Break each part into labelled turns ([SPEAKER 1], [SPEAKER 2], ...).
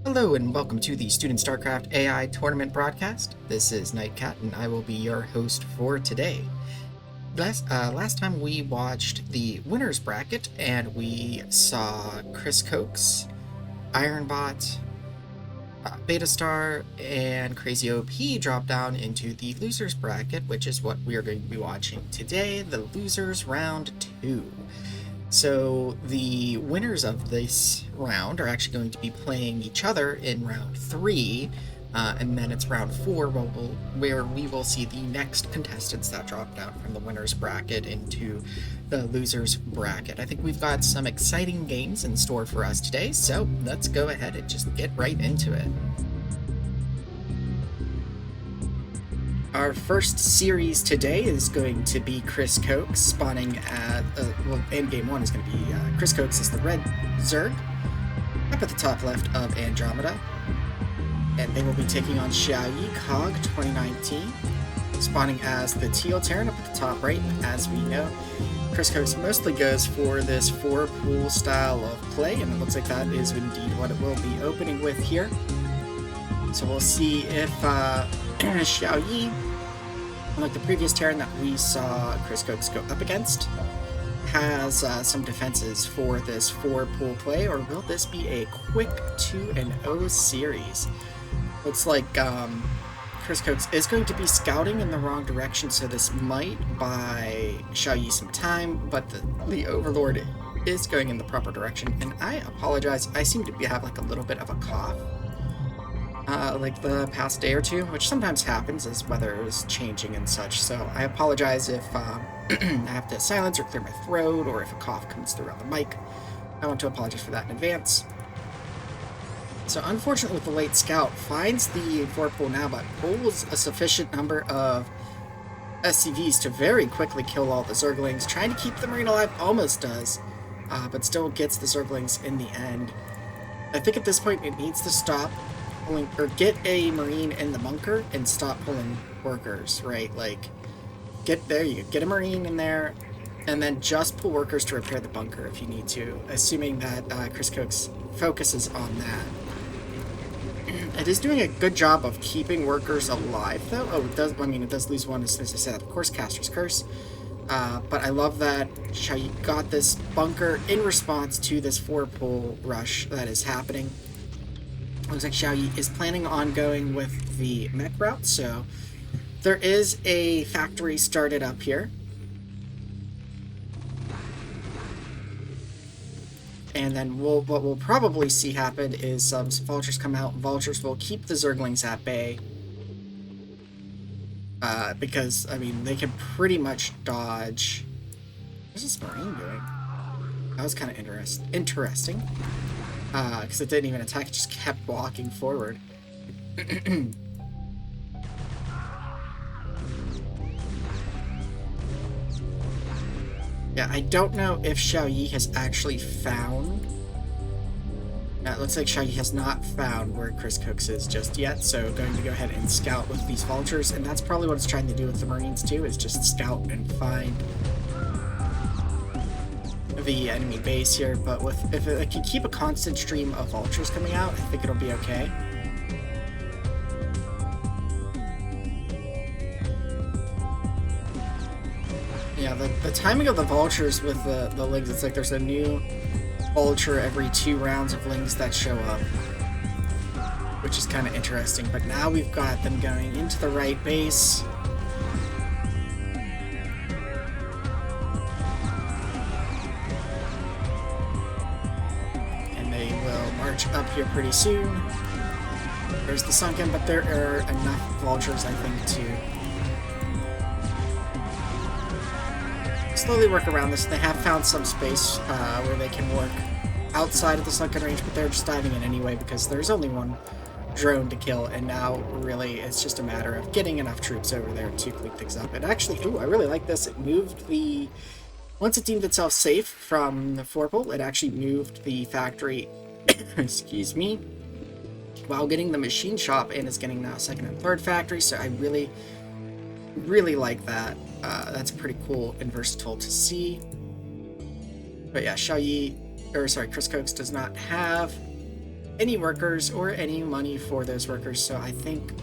[SPEAKER 1] Hello and welcome to the Student StarCraft AI Tournament broadcast. This is Nightcat and I will be your host for today. Last time we watched the winners bracket and we saw Chris Coax, Ironbot, Beta Star, and Crazy OP drop down into the losers bracket, which is what we are going to be watching today, the losers round 2. So the winners of this round are actually going to be playing each other in round 3, and then it's round 4 where we will see the next contestants that drop down from the winners bracket into the losers bracket. I think we've got some exciting games in store for us today, so let's go ahead and just get right into it. Our first series today is going to be Chris Coax spawning at, in game 1 is going to be Chris Coax as the red Zerg, up at the top left of Andromeda, and they will be taking on Xiaoyi Cog 2019, spawning as the teal Terran up at the top right. As we know, Chris Coax mostly goes for this 4-pool style of play, and it looks like that is indeed what it will be opening with here. So we'll see if Xiaoyi, like the previous Terran that we saw Chris Coax go up against, has some defenses for this 4-pool play, or will this be a quick 2-0 series? Looks like Chris Coax is going to be scouting in the wrong direction, so this might buy Xiaoyi some time, but the Overlord is going in the proper direction, and I apologize, I seem to have like a little bit of a cough. Like the past day or two, which sometimes happens as weather is changing and such, so I apologize if I have to silence or clear my throat, or if a cough comes through on the mic. I want to apologize for that in advance. So unfortunately, with the late scout, finds the 4-pool now, but pulls a sufficient number of SCVs to very quickly kill all the Zerglings, trying to keep the Marine alive, almost does, but still gets the Zerglings in the end. I think at this point it needs to stop pulling, or get a Marine in the bunker and stop pulling workers, right? Like, get a Marine in there, and then just pull workers to repair the bunker if you need to, assuming that Chris Coax focuses on that. It is doing a good job of keeping workers alive, though. Oh, it does. I mean, it does lose one, as I said, of course, Caster's Curse. But I love that Xiaoyi got this bunker in response to this 4-pool rush that is happening. Looks like Xiaoyi is planning on going with the mech route, so there is a factory started up here. And then what we'll probably see happen is some vultures come out. Vultures will keep the Zerglings at bay. Because, I mean, they can pretty much dodge... What's this Marine doing? That was kind of interesting. Because it didn't even attack, it just kept walking forward. Yeah, I don't know if Xiaoyi has actually found... it looks like Xiaoyi has not found where Chris Coax is just yet, so going to go ahead and scout with these vultures, and that's probably what it's trying to do with the Marines too, is just scout and find the enemy base here. But if it can keep a constant stream of vultures coming out, I think it'll be okay. Yeah, the timing of the vultures with the lings, it's like there's a new vulture every 2 rounds of lings that show up, which is kind of interesting. But now we've got them going into the right base. Up here pretty soon. There's the sunken, but there are enough vultures, I think, to slowly work around this. They have found some space where they can work outside of the sunken range, but they're just diving in anyway because there's only one drone to kill, and now really it's just a matter of getting enough troops over there to clean things up. And actually, ooh, I really like this. It moved the... Once it deemed itself safe from the 4-pool, it actually moved the factory excuse me, while getting the machine shop, and is getting now 2nd and 3rd factory, so I really like that. That's pretty cool and versatile to see. But yeah, Chris Coax does not have any workers or any money for those workers. So I think,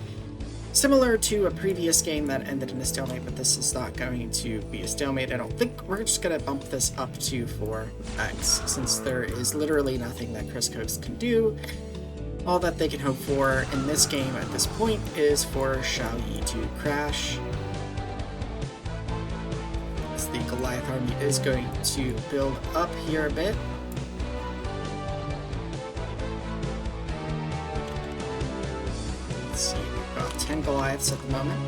[SPEAKER 1] similar to a previous game that ended in a stalemate, but this is not going to be a stalemate. I don't think. We're just going to bump this up to 4x, since there is literally nothing that Chris Coax can do. All that they can hope for in this game at this point is for Xiaoyi to crash. As the Goliath army is going to build up here a bit. Let's see, we've got 10 Goliaths at the moment.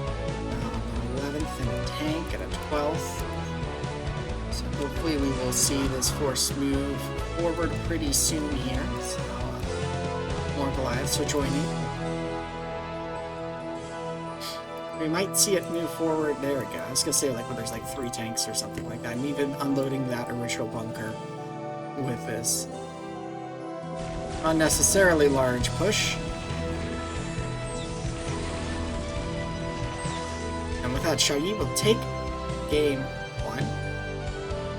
[SPEAKER 1] 11th and a tank and a 12th. So hopefully we will see this force move forward pretty soon here. So more Goliaths are joining. We might see it move forward. There we go. I was gonna say like when there's like 3 tanks or something like that. I'm even unloading that original bunker with this unnecessarily large push. And with that, Xiaoyi will take game 1,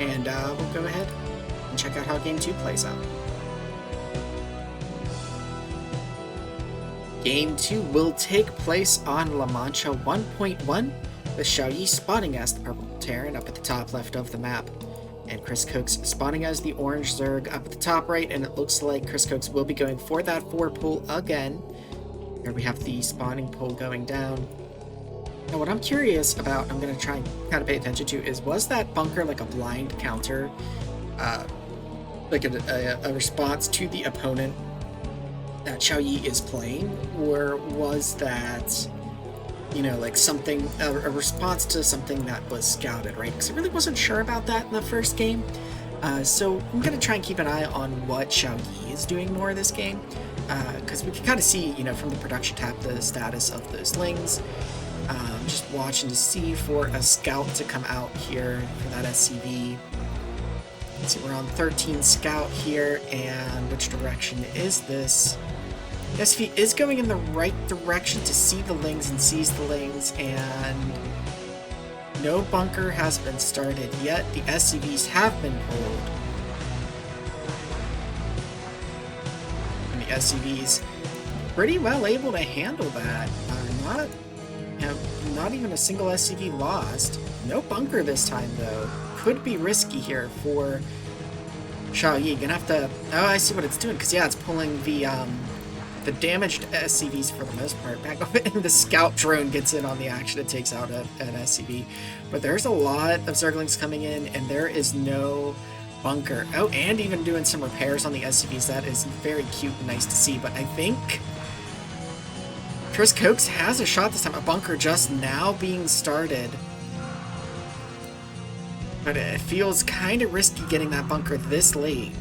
[SPEAKER 1] and we'll go ahead and check out how game 2 plays out. Game 2 will take place on La Mancha 1.1, with Xiaoyi spawning as the purple Terran up at the top left of the map, and Chris Coax spawning as the orange Zerg up at the top right, and it looks like Chris Coax will be going for that 4 pull again. Here we have the spawning pull going down. Now what I'm curious about, I'm going to try and kind of pay attention to, is was that bunker like a blind counter, like a response to the opponent that Xiaoyi is playing, or was that, you know, like something, a response to something that was scouted, right? Because I really wasn't sure about that in the first game. So I'm going to try and keep an eye on what Xiaoyi is doing more this game, because we can kind of see, you know, from the production tab, the status of those lings. Just watching to see for a scout to come out here for that SCV. Let's see, we're on 13 scout here, and which direction is this? The SCV is going in the right direction to see the lings and sees the lings, and no bunker has been started yet. The SCVs have been pulled. And the SCVs pretty well able to handle that. Not even a single SCV lost. No bunker this time though. Could be risky here for Xiaoyi. Gonna have to. Oh, I see what it's doing. Because yeah, it's pulling the damaged SCVs for the most part back up, and the scout drone gets in on the action. It takes out an SCV. But there's a lot of Zerglings coming in, and there is no bunker. Oh, and even doing some repairs on the SCVs. That is very cute and nice to see. But I think Chris Coax has a shot this time. A bunker just now being started. But it feels kind of risky getting that bunker this late.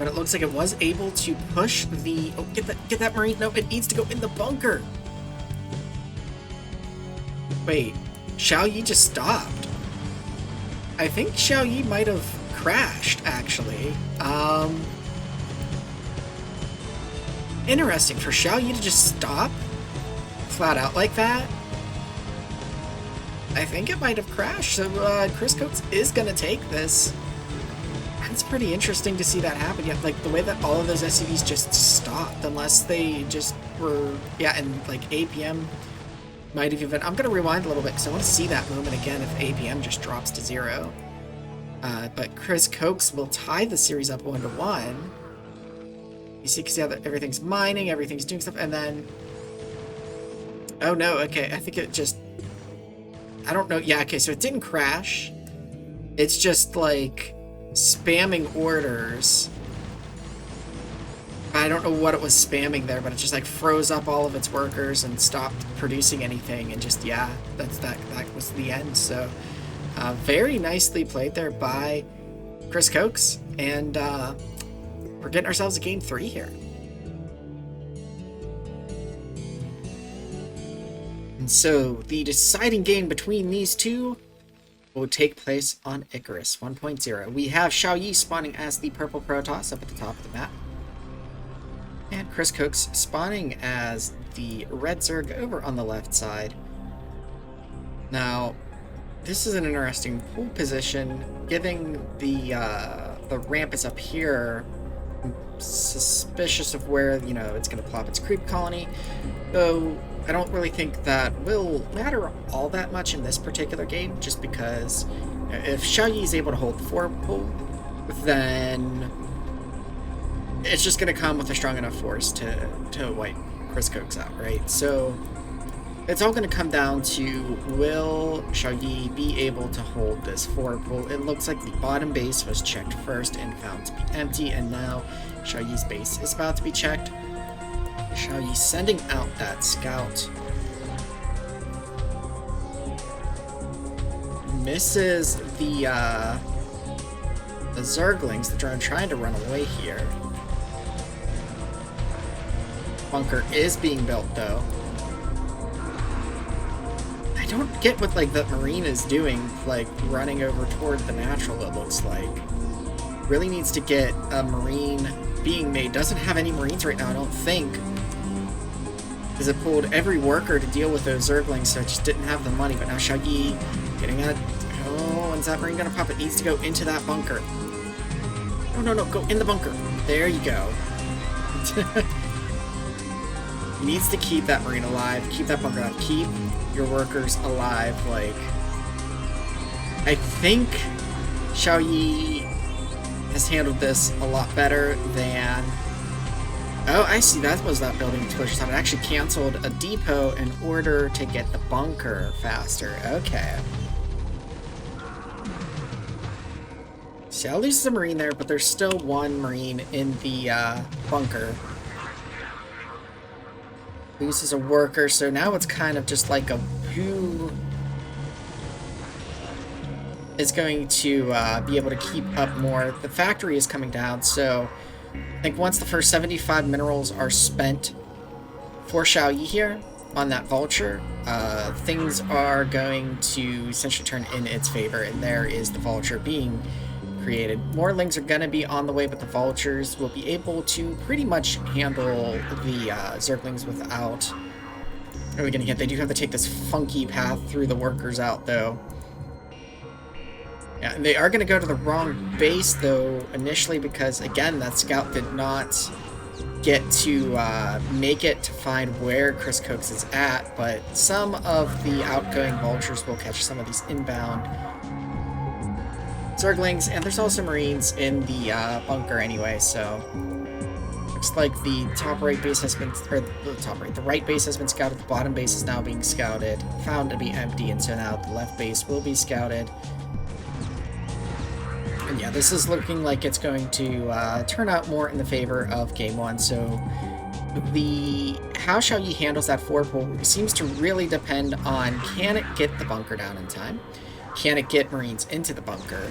[SPEAKER 1] But it looks like it was able to push the... Oh, get that Marine. No, it needs to go in the bunker. Wait, Xiaoyi just stopped. I think Xiaoyi might have crashed, actually. Interesting for Xiaoyi to just stop flat out like that. I think it might have crashed, so Chris Coax is going to take this. It's pretty interesting to see that happen, yet like the way that all of those SCVs just stopped, unless they just were, yeah, and like APM might have even, I'm going to rewind a little bit because I want to see that moment again if APM just drops to 0. But Chris Coax will tie the series up 1-1. You see, because yeah, everything's mining, everything's doing stuff, and then... Oh no, okay, I think it just... I don't know, yeah, okay, so it didn't crash. It's just, like, spamming orders. I don't know what it was spamming there, but it just, like, froze up all of its workers and stopped producing anything, and just, yeah, that was the end, so... very nicely played there by Chris Coax, and, we're getting ourselves a game 3 here. And so, the deciding game between these two will take place on Icarus 1.0. We have Xiaoyi spawning as the purple Protoss up at the top of the map. And Chris Coax spawning as the red Zerg over on the left side. Now, this is an interesting pool position, given the ramp is up here. suspicious of where, you know, it's going to plop its creep colony. Though I don't really think that will matter all that much in this particular game, just because if Xiaoyi is able to hold the 4-pull, then it's just going to come with a strong enough force to wipe Chris Coax out, right? So it's all going to come down to, will Xiaoyi be able to hold this 4-pull? It looks like the bottom base was checked first and found to be empty, and now Xiaoyi's base is about to be checked. Xiaoyi sending out that scout. Misses the Zerglings, the drone trying to run away here. Bunker is being built though. I don't get what like the Marine is doing, like running over toward the natural, it looks like. Really needs to get a Marine being made. Doesn't have any Marines right now, I don't think. Because it pulled every worker to deal with those Zerglings, so it just didn't have the money. But now Xiaoyi getting at... Oh, when's that Marine gonna pop? It needs to go into that bunker. No, go in the bunker. There you go. He needs to keep that Marine alive, keep that bunker alive, keep your workers alive. Like, I think Xiaoyi has handled this a lot better than... Oh, I see. That was that building explosion. It actually canceled a depot in order to get the bunker faster. Okay. Xiao loses a Marine there, but there's still one Marine in the bunker. Loses a worker, so now it's kind of just like a who is going to be able to keep up more. The factory is coming down, so I think once the first 75 minerals are spent for Xiaoyi here on that vulture, things are going to essentially turn in its favor, and there is the vulture being created. More lings are going to be on the way, but the vultures will be able to pretty much handle the Zerglings without really getting hit. They do have to take this funky path through the workers out, though. Yeah, and they are going to go to the wrong base, though, initially, because, again, that scout did not get to make it to find where Chris Coax is at, but some of the outgoing vultures will catch some of these inbound Zerglings, and there's also Marines in the bunker anyway, so looks like the top right base has been, or the right base has been scouted, the bottom base is now being scouted, found to be empty, and so now the left base will be scouted. And yeah, this is looking like it's going to turn out more in the favor of Game 1, so how Xiaoyi handles that 4-pull seems to really depend on, can it get the bunker down in time? Can it get Marines into the bunker?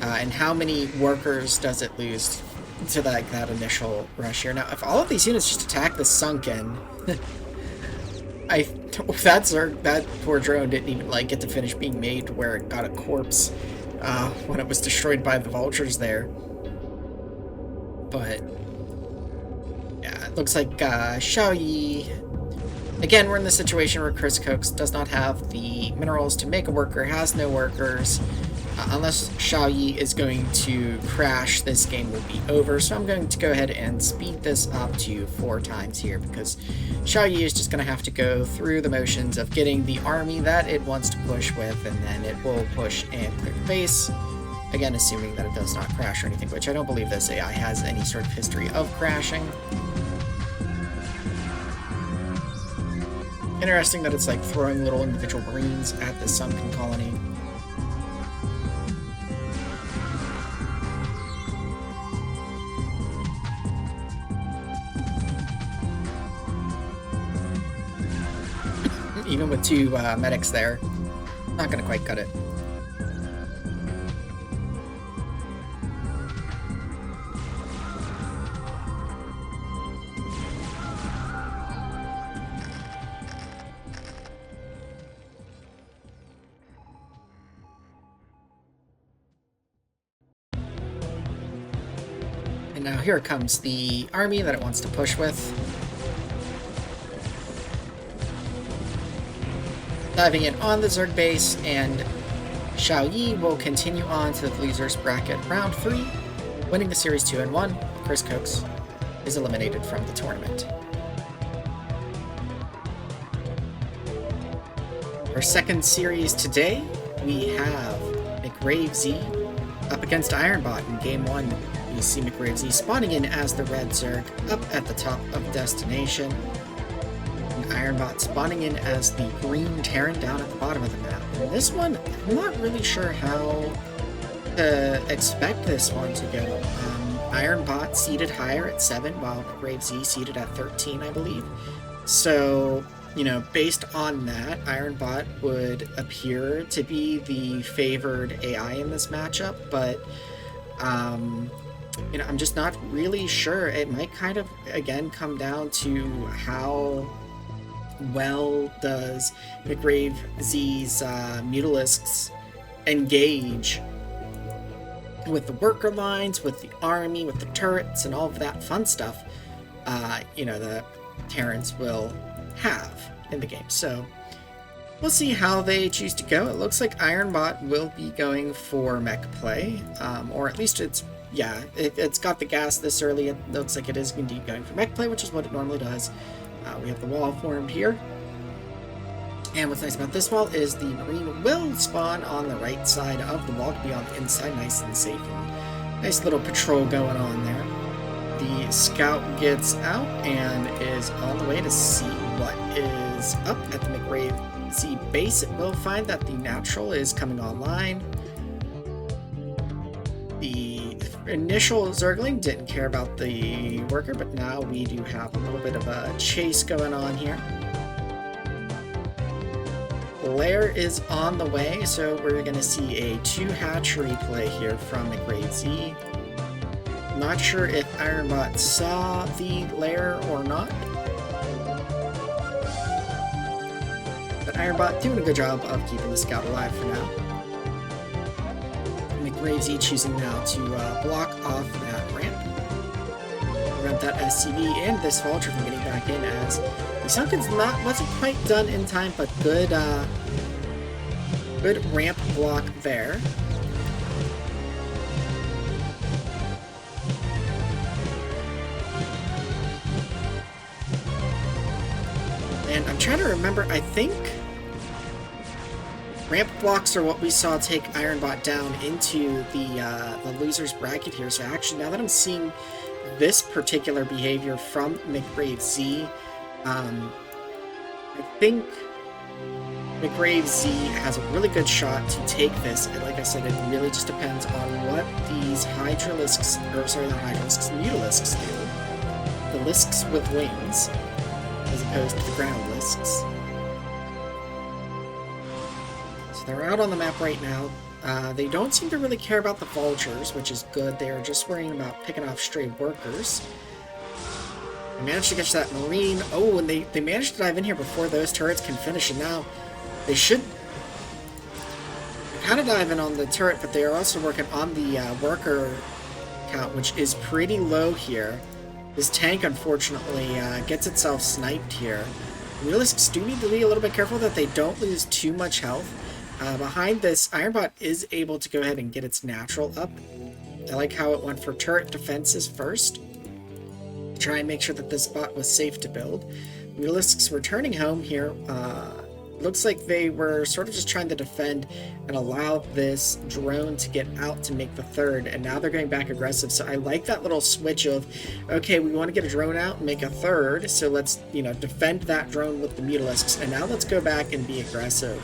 [SPEAKER 1] And how many workers does it lose to that initial rush here? Now, if all of these units just attack the sunken, that poor drone didn't even like get to finish being made to where it got a corpse when it was destroyed by the vultures there. But yeah, it looks like Xiaoyi. Again, we're in the situation where Chris Coax does not have the minerals to make a worker, has no workers. Unless Xiaoyi is going to crash, this game will be over. So I'm going to go ahead and speed this up to 4 times here, because Xiaoyi is just going to have to go through the motions of getting the army that it wants to push with, and then it will push and clear the base. Again, assuming that it does not crash or anything, which I don't believe this AI has any sort of history of crashing. Interesting that it's like throwing little individual Marines at the sunken colony. Even with 2 medics there, not gonna quite cut it. And now here comes the army that it wants to push with. Diving in on the Zerg base, and Xiaoyi will continue on to the losers bracket round 3, winning the series 2-1. Chris Coax is eliminated from the tournament. Our second series today, we have Mcrave Z up against Ironbot in Game 1. You see Mcrave Z spawning in as the red Zerg up at the top of Destination, and Ironbot spawning in as the green Terran down at the bottom of the map. And this one, I'm not really sure how to expect this one to go. Ironbot seated higher at 7, while Mcrave Z seated at 13, I believe. So, you know, based on that, Ironbot would appear to be the favored AI in this matchup, but, you know, I'm just not really sure. It might kind of, again, come down to how well does Mcrave Z's Mutalisks engage with the worker lines, with the army, with the turrets, and all of that fun stuff, you know, the Terrans will have in the game. So we'll see how they choose to go. It looks like Ironbot will be going for mech play, or at least it's got the gas this early. It looks like it is indeed going for mech play, which is what it normally does. We have the wall formed here, and what's nice about this wall is the Marine will spawn on the right side of the wall to be on the inside, nice and safe. And nice little patrol going on there. The scout gets out and is on the way to see what is up at the Mcrave Z base. It will find that the natural is coming online. The initial Zergling didn't care about the worker, but now we do have a little bit of a chase going on here. Lair is on the way, so we're going to see a 2 hatchery play here from Mcrave Z. Not sure if Ironbot saw the lair or not, but Ironbot doing a good job of keeping the scout alive for now. Mcrave Z choosing now to block off that ramp, prevent that SCV and this vulture from getting back in, as the Sunken's wasn't quite done in time, but good ramp block there. And I'm trying to remember, I think ramp blocks are what we saw take Ironbot down into the loser's bracket here. So actually, now that I'm seeing this particular behavior from Mcrave Z, I think Mcrave Z has a really good shot to take this. And like I said, it really just depends on what these Hydralisks, or sorry, not Hydralisks, Mutalisks do. The Lisks with wings, as opposed to the ground Lisks. So they're out on the map right now. They don't seem to really care about the vultures, which is good. They are just worrying about picking off stray workers. They managed to catch that Marine. Oh, and they managed to dive in here before those turrets can finish, and now they should kind of dive in on the turret, but they are also working on the worker count, which is pretty low here. This tank, unfortunately, gets itself sniped here. Realistically, do need to be a little bit careful that they don't lose too much health. Behind this, Ironbot is able to go ahead and get its natural up. I like how it went for turret defenses first, to try and make sure that this bot was safe to build. Realistics returning home here. Looks like they were sort of just trying to defend and allow this drone to get out to make the third, and now they're going back aggressive. So I like that little switch of, okay, we want to get a drone out and make a third, so let's, you know, defend that drone with the Mutalisks, and now let's go back and be aggressive.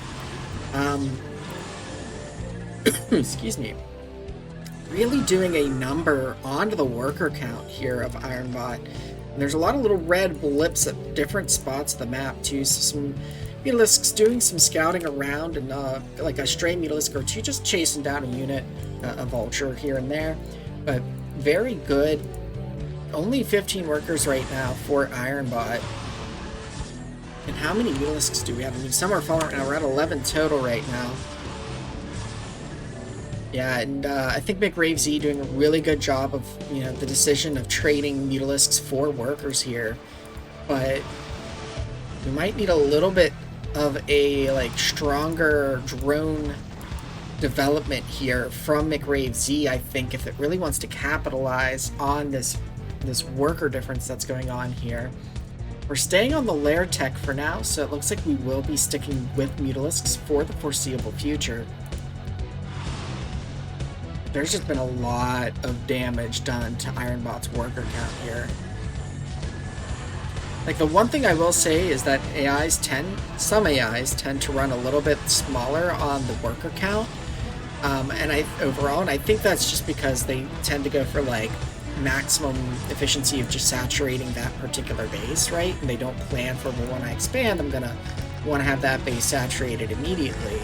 [SPEAKER 1] Excuse me. Really doing a number onto the worker count here of Ironbot. And there's a lot of little red blips at different spots of the map too, so some Mutalisks doing some scouting around, and like a stray Mutalisk or two just chasing down a unit, a vulture here and there. But very good. Only 15 workers right now for Ironbot. And how many Mutalisks do we have? I mean, some are falling right now. We're at 11 total right now. Yeah, and I think Mcrave Z doing a really good job of, you know, the decision of trading Mutalisks for workers here. But we might need a little bit of a, like, stronger drone development here from Mcrave Z, I think, if it really wants to capitalize on this this worker difference that's going on here. We're staying on the lair tech for now, so it looks like we will be sticking with Mutalisks for the foreseeable future. There's just been a lot of damage done to Ironbot's worker count here. Like, the one thing I will say is that some AIs tend to run a little bit smaller on the worker count, and I think that's just because they tend to go for like maximum efficiency of just saturating that particular base, right? And they don't plan for, well, when I expand, I'm gonna want to have that base saturated immediately.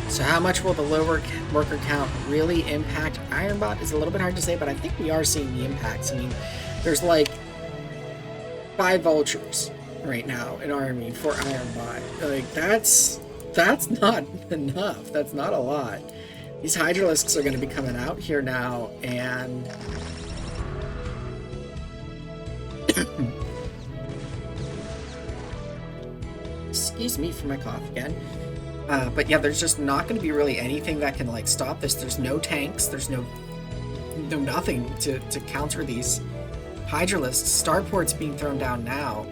[SPEAKER 1] So how much will the lower worker count really impact Ironbot is a little bit hard to say, but I think we are seeing the impacts. I mean, there's like 5 vultures right now in army for Ironbot. Like, that's not enough. That's not a lot. These Hydralisks are going to be coming out here now, and excuse me for my cough again. But yeah, there's just not going to be really anything that can like stop this. There's no tanks. There's no nothing to counter these Hydralisks. Starport's being thrown down now.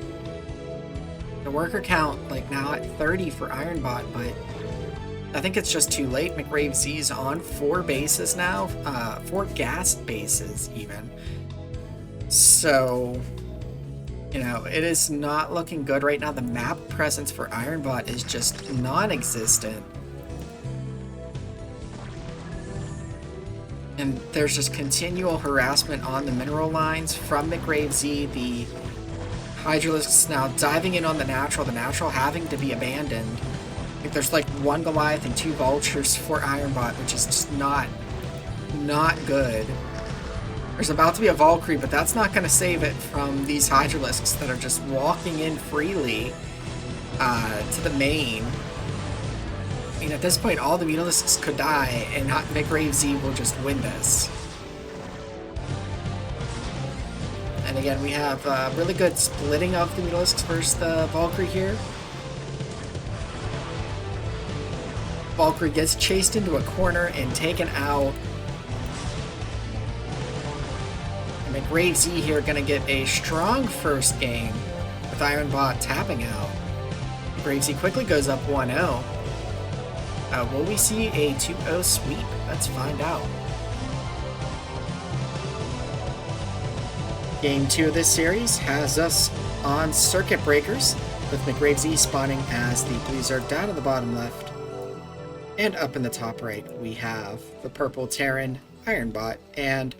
[SPEAKER 1] The worker count like now at 30 for Ironbot, but I think it's just too late. Mcrave Z's on 4 bases now, 4 gas bases even. So, you know, it is not looking good right now. The map presence for Ironbot is just non-existent. And there's just continual harassment on the mineral lines from Mcrave Z. The Hydralisks now diving in on the natural having to be abandoned. I think there's like 1 Goliath and 2 Vultures for Ironbot, which is just not good. There's about to be a Valkyrie, but that's not going to save it from these Hydralisks that are just walking in freely to the main. I mean, at this point, all the Mutalisks could die, and Mcrave Z will just win this. And again, we have really good splitting of the Mutalisks versus the Valkyrie here. Valkyrie gets chased into a corner and taken out. And Mcrave Z here going to get a strong first game with Ironbot tapping out. Mcrave Z quickly goes up 1-0. Will we see a 2-0 sweep? Let's find out. Game 2 of this series has us on circuit breakers, with Mcrave Z spawning as the blue Zerg down in the bottom left. And up in the top right, we have the purple Terran Ironbot. And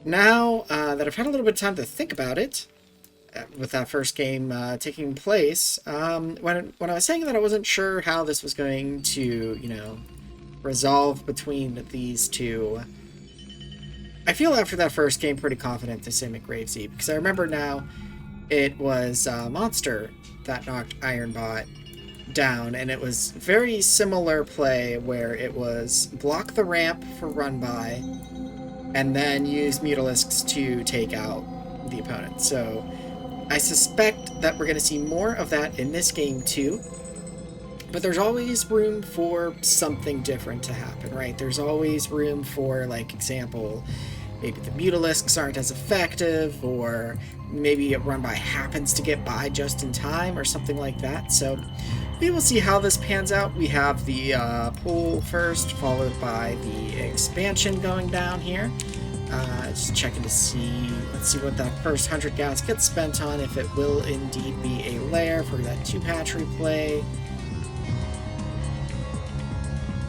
[SPEAKER 1] now that I've had a little bit of time to think about it, with that first game taking place, when I was saying that I wasn't sure how this was going to, you know, resolve between these two, I feel after that first game pretty confident to say Mcrave Z, because I remember now it was Monster that knocked Ironbot down, and it was very similar play where it was block the ramp for run by and then use Mutalisks to take out the opponent. So I suspect that we're going to see more of that in this game too, but there's always room for something different to happen, right? There's always room for, like, example, maybe the Mutalisks aren't as effective, or maybe a run by happens to get by just in time or something like that. So we will see how this pans out. We have the pool first, followed by the expansion going down here. Just checking to see, let's see what that first 100 gas gets spent on, if it will indeed be a lair for that 2-patch replay.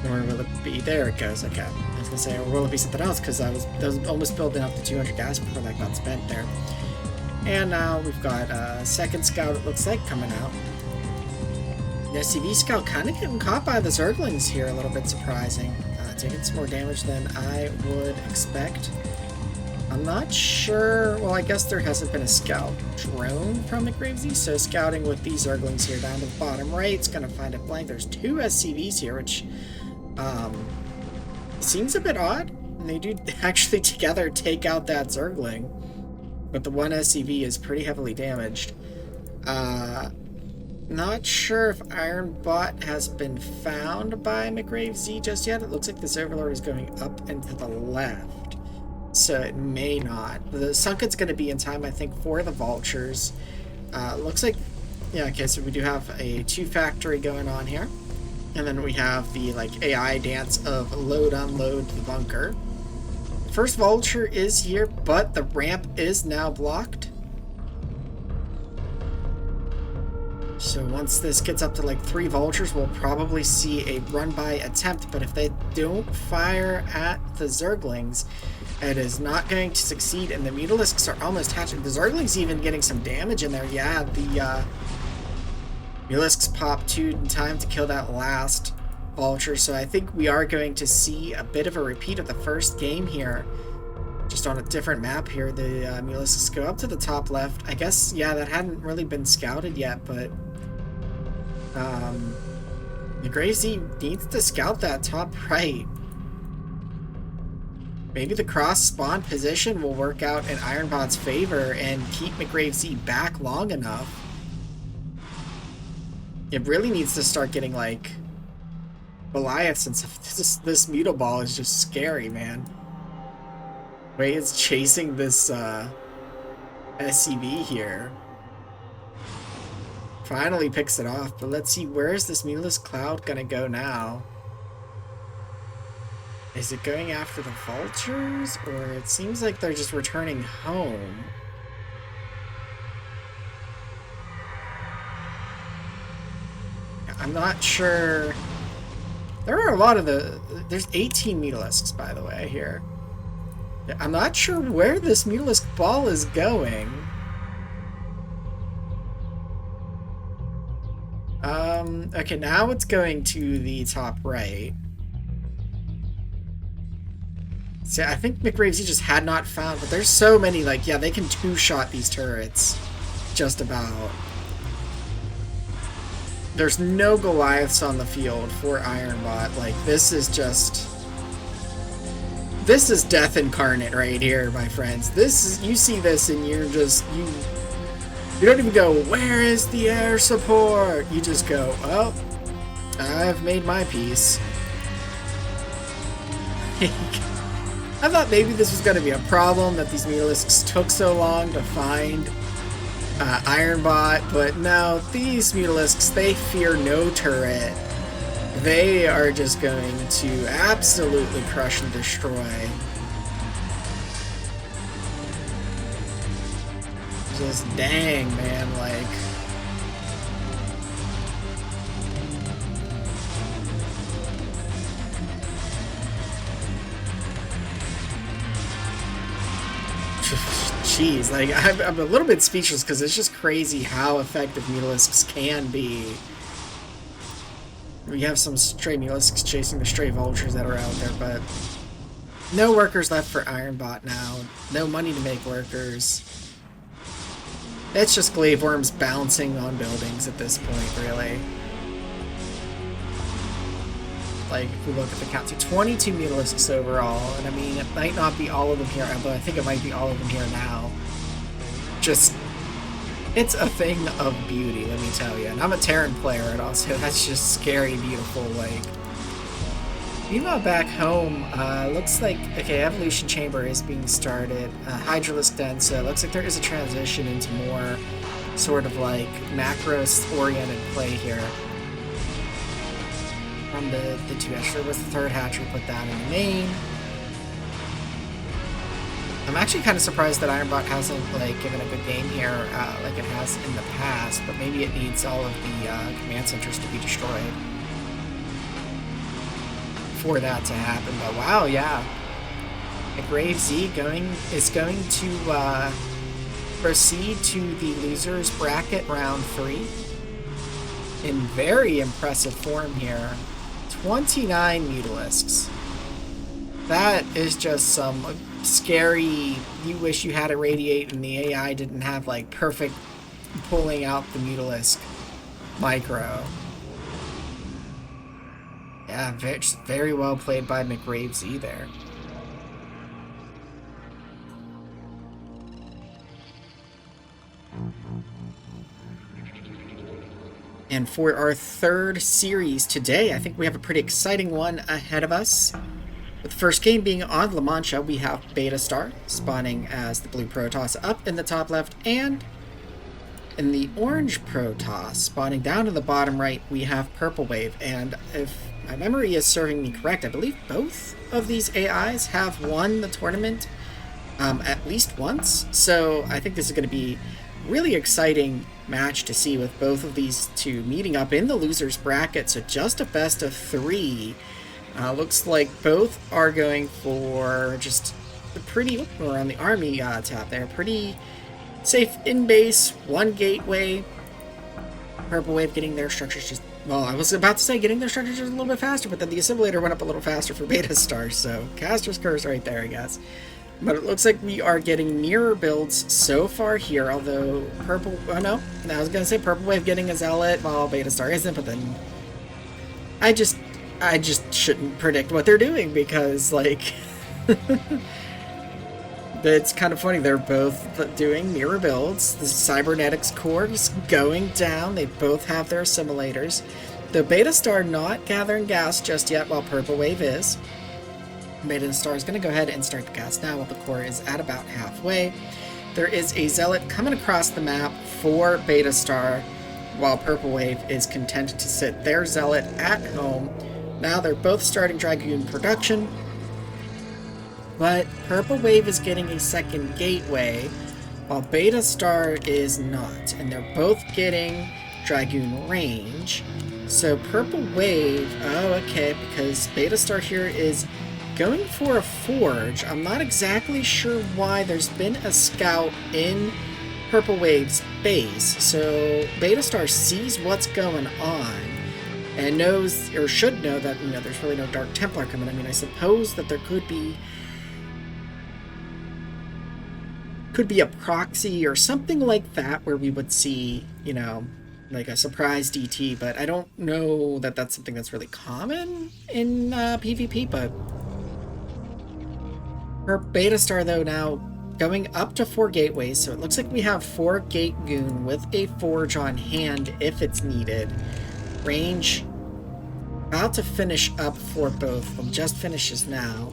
[SPEAKER 1] Or will it be, there it goes, okay. I was gonna say, or will it be something else, because I was almost building up the 200 gas before that got spent there. And now we've got a second scout, it looks like, coming out. The SCV scout kind of getting caught by the Zerglings here, a little bit surprising. Taking some more damage than I would expect. I'm not sure, well, I guess there hasn't been a scout drone from Mcrave Z, so scouting with these Zerglings here down to the bottom right, it's going to find it blank. There's 2 SCVs here, which seems a bit odd. And they do actually together take out that Zergling, but the one SCV is pretty heavily damaged. Not sure if Ironbot has been found by Mcrave Z just yet. It looks like this Overlord is going up and to the left. So it may not. The Sunken's going to be in time, I think, for the Vultures. Looks like... Yeah, okay, so we do have a 2-factory going on here. And then we have the, like, AI dance of load, unload the bunker. First Vulture is here, but the ramp is now blocked. So once this gets up to like 3 Vultures, we'll probably see a run-by attempt, but if they don't fire at the Zerglings, it is not going to succeed, and the Mutalisks are almost hatching. The Zerglings even getting some damage in there. Yeah, the Mutalisks pop 2 in time to kill that last Vulture, so I think we are going to see a bit of a repeat of the first game here. Just on a different map here, the Mutalisks go up to the top left. I guess, yeah, that hadn't really been scouted yet, but Mcrave Z needs to scout that top right. Maybe the cross spawn position will work out in Ironbot's favor and keep Mcrave Z back long enough. It really needs to start getting, like, Goliath, since this Mutal Ball is just scary, man. Way it's chasing this SCV here. Finally picks it off, but let's see, where is this Mutalisk Cloud gonna go now? Is it going after the Vultures, or it seems like they're just returning home? I'm not sure. There are a lot of there's 18 Mutalisks, by the way, here. I'm not sure where this Mutalisk ball is going. Okay, now it's going to the top right. See, I think Mcrave Z just had not found, but there's so many, like, yeah, they can two-shot these turrets. Just about. There's no Goliaths on the field for Ironbot. Like, this is just... This is death incarnate right here, my friends. This is, you see this and you're just, you don't even go, where is the air support? You just go, oh, I've made my peace. I thought maybe this was going to be a problem, that these Mutalisks took so long to find Ironbot, but no, these Mutalisks, they fear no turret. They are just going to absolutely crush and destroy. Just dang, man, like... Jeez, like, I'm a little bit speechless because it's just crazy how effective Mutalisks can be. We have some stray Mutalisks chasing the stray Vultures that are out there, but no workers left for Ironbot now. No money to make workers. It's just glaive worms bouncing on buildings at this point, really. Like, if we look at the count, so 22 Mutalisks overall, and I mean, it might not be all of them here, but I think it might be all of them here now. Just, it's a thing of beauty, let me tell you. And I'm a Terran player, and also that's just scary, beautiful, like... Meanwhile, back home, looks like, okay, Evolution Chamber is being started, Hydralisk Den, so it looks like there is a transition into more sort of like macros-oriented play here. From the two hatchery, was the third hatchery put down in the main. I'm actually kind of surprised that Ironbot hasn't, like, given a good game here like it has in the past, but maybe it needs all of the command centers to be destroyed for that to happen. But wow, yeah, Mcrave Z is going to proceed to the losers bracket round 3 in very impressive form here. 29 Mutalisks. That is just some scary, you wish you had a radiate and the AI didn't have like perfect pulling out the Mutalisk micro. Yeah, very well played by Mcrave Z there. And for our third series today, I think we have a pretty exciting one ahead of us. With the first game being on La Mancha, we have Beta Star spawning as the blue Protoss up in the top left, and in the orange Protoss spawning down in the bottom right, we have Purple Wave. And if my memory is serving me correct, I believe both of these AIs have won the tournament at least once. So I think this is going to be really exciting match to see with both of these two meeting up in the losers bracket. So just a best of three. Looks like both are going for just a pretty, we're on the army tab there, pretty safe in base, one gateway. Purple Wave getting their structures just, well, I was about to say getting their structures just a little bit faster, but then the assimilator went up a little faster for Beta Star, so caster's curse right there, I guess. But it looks like we are getting mirror builds so far here, although Purple... Oh, no. I was going to say Purple Wave getting a Zealot while Beta Star isn't, but then... I just shouldn't predict what they're doing, because, like... it's kind of funny. They're both doing mirror builds. The Cybernetics core is going down. They both have their assimilators. The Beta Star not gathering gas just yet, while Purple Wave is. Beta Star is going to go ahead and start the gas now while the core is at about halfway. There is a Zealot coming across the map for Beta Star, while Purple Wave is content to sit their Zealot at home. Now they're both starting Dragoon production, but Purple Wave is getting a second gateway, while Beta Star is not, and they're both getting Dragoon range. So Purple Wave, oh okay, because Beta Star here is going for a forge. I'm not exactly sure why. There's been a scout in Purple Wave's base, so Beta Star sees what's going on and knows, or should know, that, you know, there's really no Dark Templar coming. I mean, I suppose that there could be a proxy or something like that where we would see, you know, like a surprise DT, but I don't know that that's something that's really common in PvP. But her Beta Star, though, now going up to 4 gateways, so it looks like we have 4 Gate Goon with a Forge on hand if it's needed. Range about to finish up for both of them, just finishes now.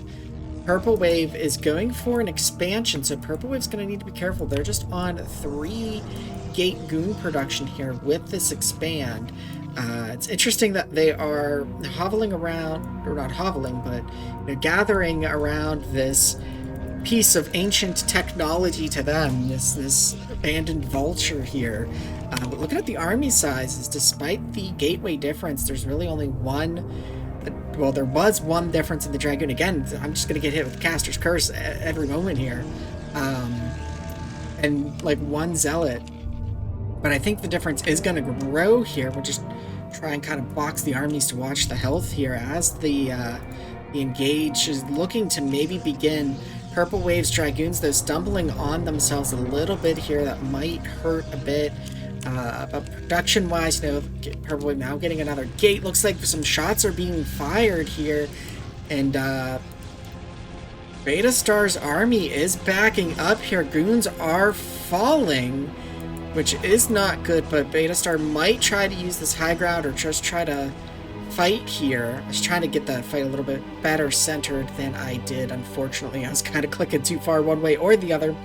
[SPEAKER 1] Purple Wave is going for an expansion, so Purple Wave's going to need to be careful. They're just on 3 Gate Goon production here with this expand. It's interesting that they are hoveling around, or not hoveling, but, you know, gathering around this piece of ancient technology to them, this abandoned vulture here. But looking at the army sizes, despite the gateway difference, there's really only one. Well, there was one difference in the Dragoon. Again, I'm just going to get hit with Caster's Curse every moment here. And like one Zealot. But I think the difference is going to grow here. We'll just try and kind of box the armies to watch the health here as the engage is looking to maybe begin. Purple Wave's Dragoons, though, stumbling on themselves a little bit here. That might hurt a bit. But production-wise, you know, Purple Wave now getting another gate. Looks like some shots are being fired here. And Beta Star's army is backing up here. Goons are falling, which is not good, but Beta Star might try to use this high ground or just try to fight here. I was trying to get that fight a little bit better centered than I did. Unfortunately, I was kind of clicking too far one way or the other.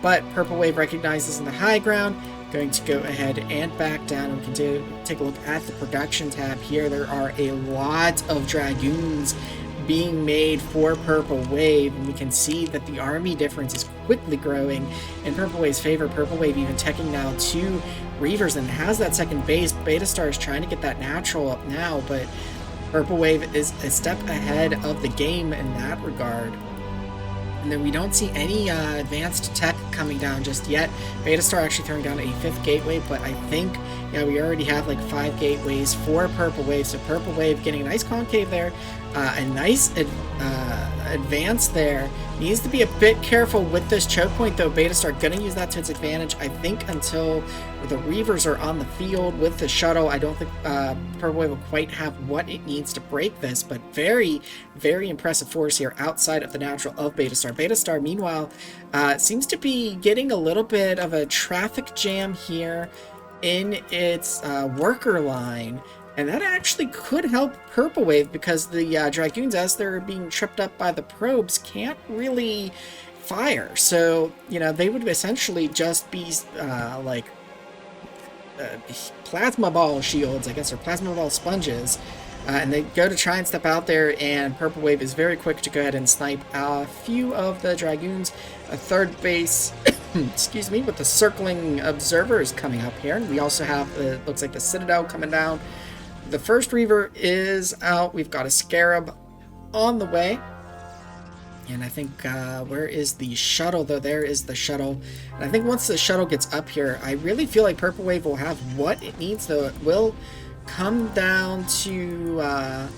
[SPEAKER 1] But Purple Wave recognizes in the high ground, going to go ahead and back down. We can take a look at the production tab here. There are a lot of Dragoons being made for Purple Wave, and we can see that the army difference is quickly growing in Purple Wave's favor. Purple Wave even teching now 2 Reavers and has that second base. Beta Star is trying to get that natural up now, but Purple Wave is a step ahead of the game in that regard. And then we don't see any advanced tech coming down just yet. Beta Star actually throwing down a 5th gateway, but I think, yeah, we already have like 5 gateways for Purple Wave. So Purple Wave getting a nice concave there, a nice advance there. Needs to be a bit careful with this choke point, though. Beta Star going to use that to its advantage, I think, until the Reavers are on the field with the shuttle. I don't think Purple Wave will quite have what it needs to break this, but very, very impressive force here outside of the natural of Beta Star. Beta Star, meanwhile, seems to be getting a little bit of a traffic jam here. in its worker line, and that actually could help Purple Wave because the Dragoons, as they're being tripped up by the probes, can't really fire. So, you know, they would essentially just be like plasma ball shields, I guess, or plasma ball sponges. And they go to try and step out there, and Purple Wave is very quick to go ahead and snipe a few of the Dragoons. A third base, excuse me, with the circling observers coming up here. And we also have, looks like the Citadel coming down. The first Reaver is out. We've got a Scarab on the way. And I think, where is the shuttle, though? There is the shuttle. And I think once the shuttle gets up here, I really feel like Purple Wave will have what it needs, though. It will come down to,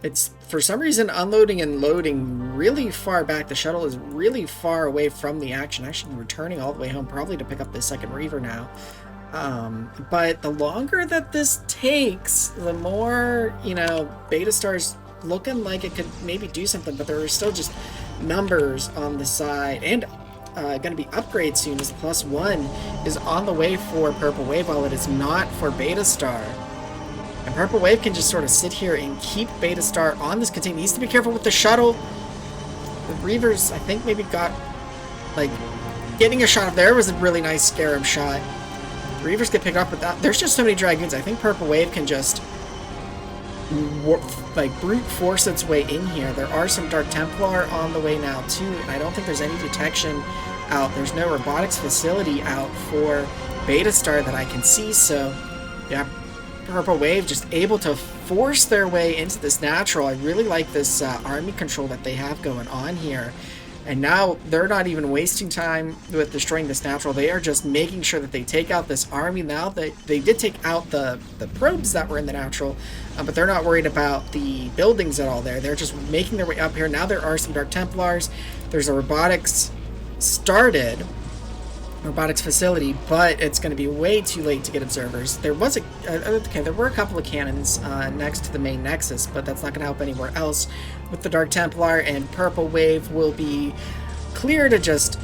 [SPEAKER 1] it's, for some reason, unloading and loading really far back. The shuttle is really far away from the action, actually returning all the way home, probably to pick up the second Reaver now. But the longer that this takes, the more, you know, Beta Star's looking like it could maybe do something, but there are still just numbers on the side, and going to be upgraded soon, as +1 is on the way for Purple Wave, while it is not for Beta Star. And Purple Wave can just sort of sit here and keep Beta Star on this container. Needs to be careful with the shuttle. The Reavers, I think, maybe got, like, getting a shot. There was a really nice Scarab shot. The Reavers get picked up, but there's just so many Dragoons. I think Purple Wave can just like brute force its way in here. There are some Dark Templar on the way now too, and I don't think there's any detection out. There's no robotics facility out for Beta Star that I can see, so yeah, Purple Wave just able to force their way into this natural. I really like this army control that they have going on here. And now they're not even wasting time with destroying this natural. They are just making sure that they take out this army. Now they did take out the probes that were in the natural, but they're not worried about the buildings at all there. They're just making their way up here. Now there are some Dark Templars. There's a robotics facility, but it's going to be way too late to get observers. There was there were a couple of cannons next to the main nexus, but that's not going to help anywhere else with the Dark Templar, and Purple Wave will be clear to just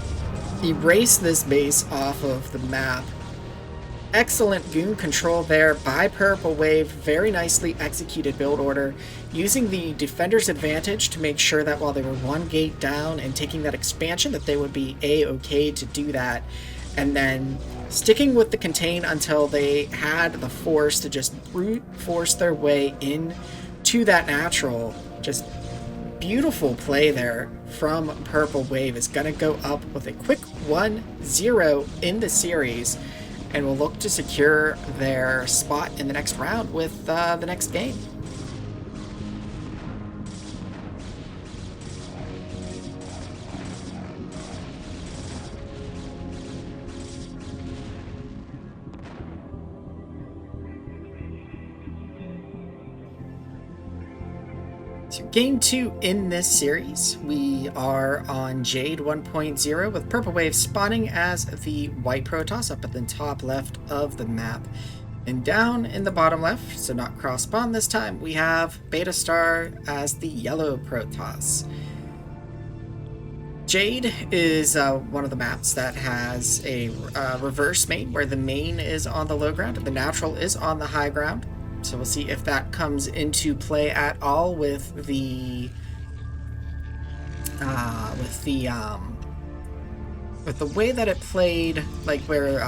[SPEAKER 1] erase this base off of the map. Excellent goon control there by Purple Wave. Very nicely executed build order, using the defender's advantage to make sure that while they were one gate down and taking that expansion, that they would be A-okay to do that, and then sticking with the contain until they had the force to just brute force their way in to that natural. Just beautiful play there from Purple Wave. Is going to go up with a quick 1-0 in the series, and will look to secure their spot in the next round with the next game. So game 2 in this series, we are on Jade 1.0 with Purple Wave spawning as the white Protoss up at the top left of the map. And down in the bottom left, so not cross spawn this time, we have Beta Star as the yellow Protoss. Jade is one of the maps that has a reverse main, where the main is on the low ground and the natural is on the high ground. So we'll see if that comes into play at all with the way that it played, like where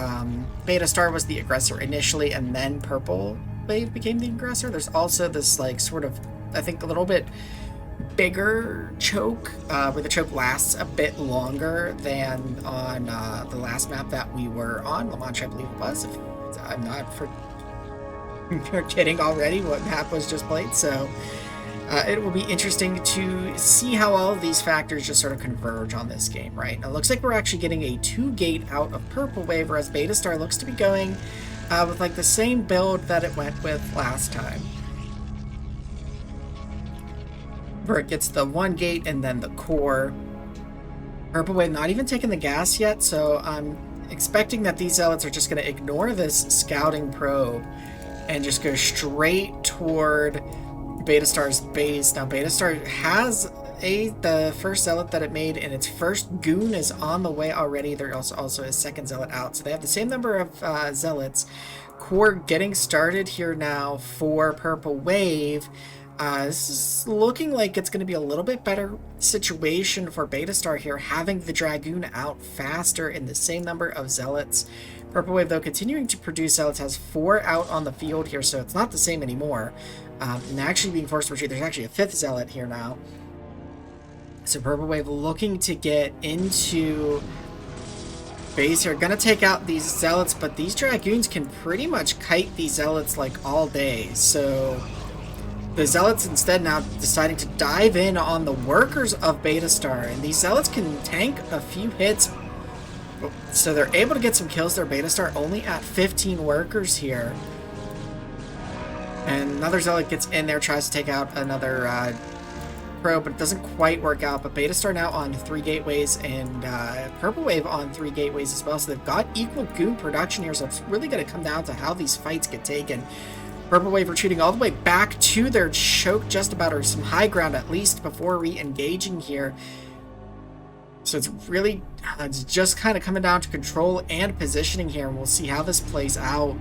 [SPEAKER 1] Beta Star was the aggressor initially and then Purple Wave became the aggressor. There's also this like sort of, I think, a little bit bigger choke, where the choke lasts a bit longer than on the last map that we were on, La Mancha, I believe it was. If I'm not forgetting already what map was just played, so it will be interesting to see how all of these factors just sort of converge on this game, right? It looks like we're actually getting a 2-gate out of Purple Wave, whereas Beta Star looks to be going with like the same build that it went with last time, where it gets the 1-gate and then the core. Purple Wave not even taking the gas yet, so I'm expecting that these zealots are just going to ignore this scouting probe and just go straight toward Beta Star's base. Now, Beta Star has the first zealot that it made, and its first goon is on the way already. There also a second zealot out, so they have the same number of zealots. Core getting started here now for Purple Wave. This is looking like it's going to be a little bit better situation for Beta Star here, having the Dragoon out faster in the same number of zealots. Purple Wave, though, continuing to produce zealots, has 4 out on the field here, so it's not the same anymore. And actually being forced to retreat, there's actually a 5th zealot here now. So Purple Wave looking to get into base here. Gonna take out these zealots, but these Dragoons can pretty much kite these zealots like all day. So the zealots instead now deciding to dive in on the workers of Beta Star, and these zealots can tank a few hits. So they're able to get some kills there. Beta Star only at 15 workers here. And another zealot gets in there, tries to take out another probe, but it doesn't quite work out. But Beta Star now on 3 gateways, and Purple Wave on 3 gateways as well. So they've got equal goon production here, so it's really going to come down to how these fights get taken. Purple Wave retreating all the way back to their choke just about, or some high ground at least, before re-engaging here. So it's really, it's just kind of coming down to control and positioning here, and we'll see how this plays out.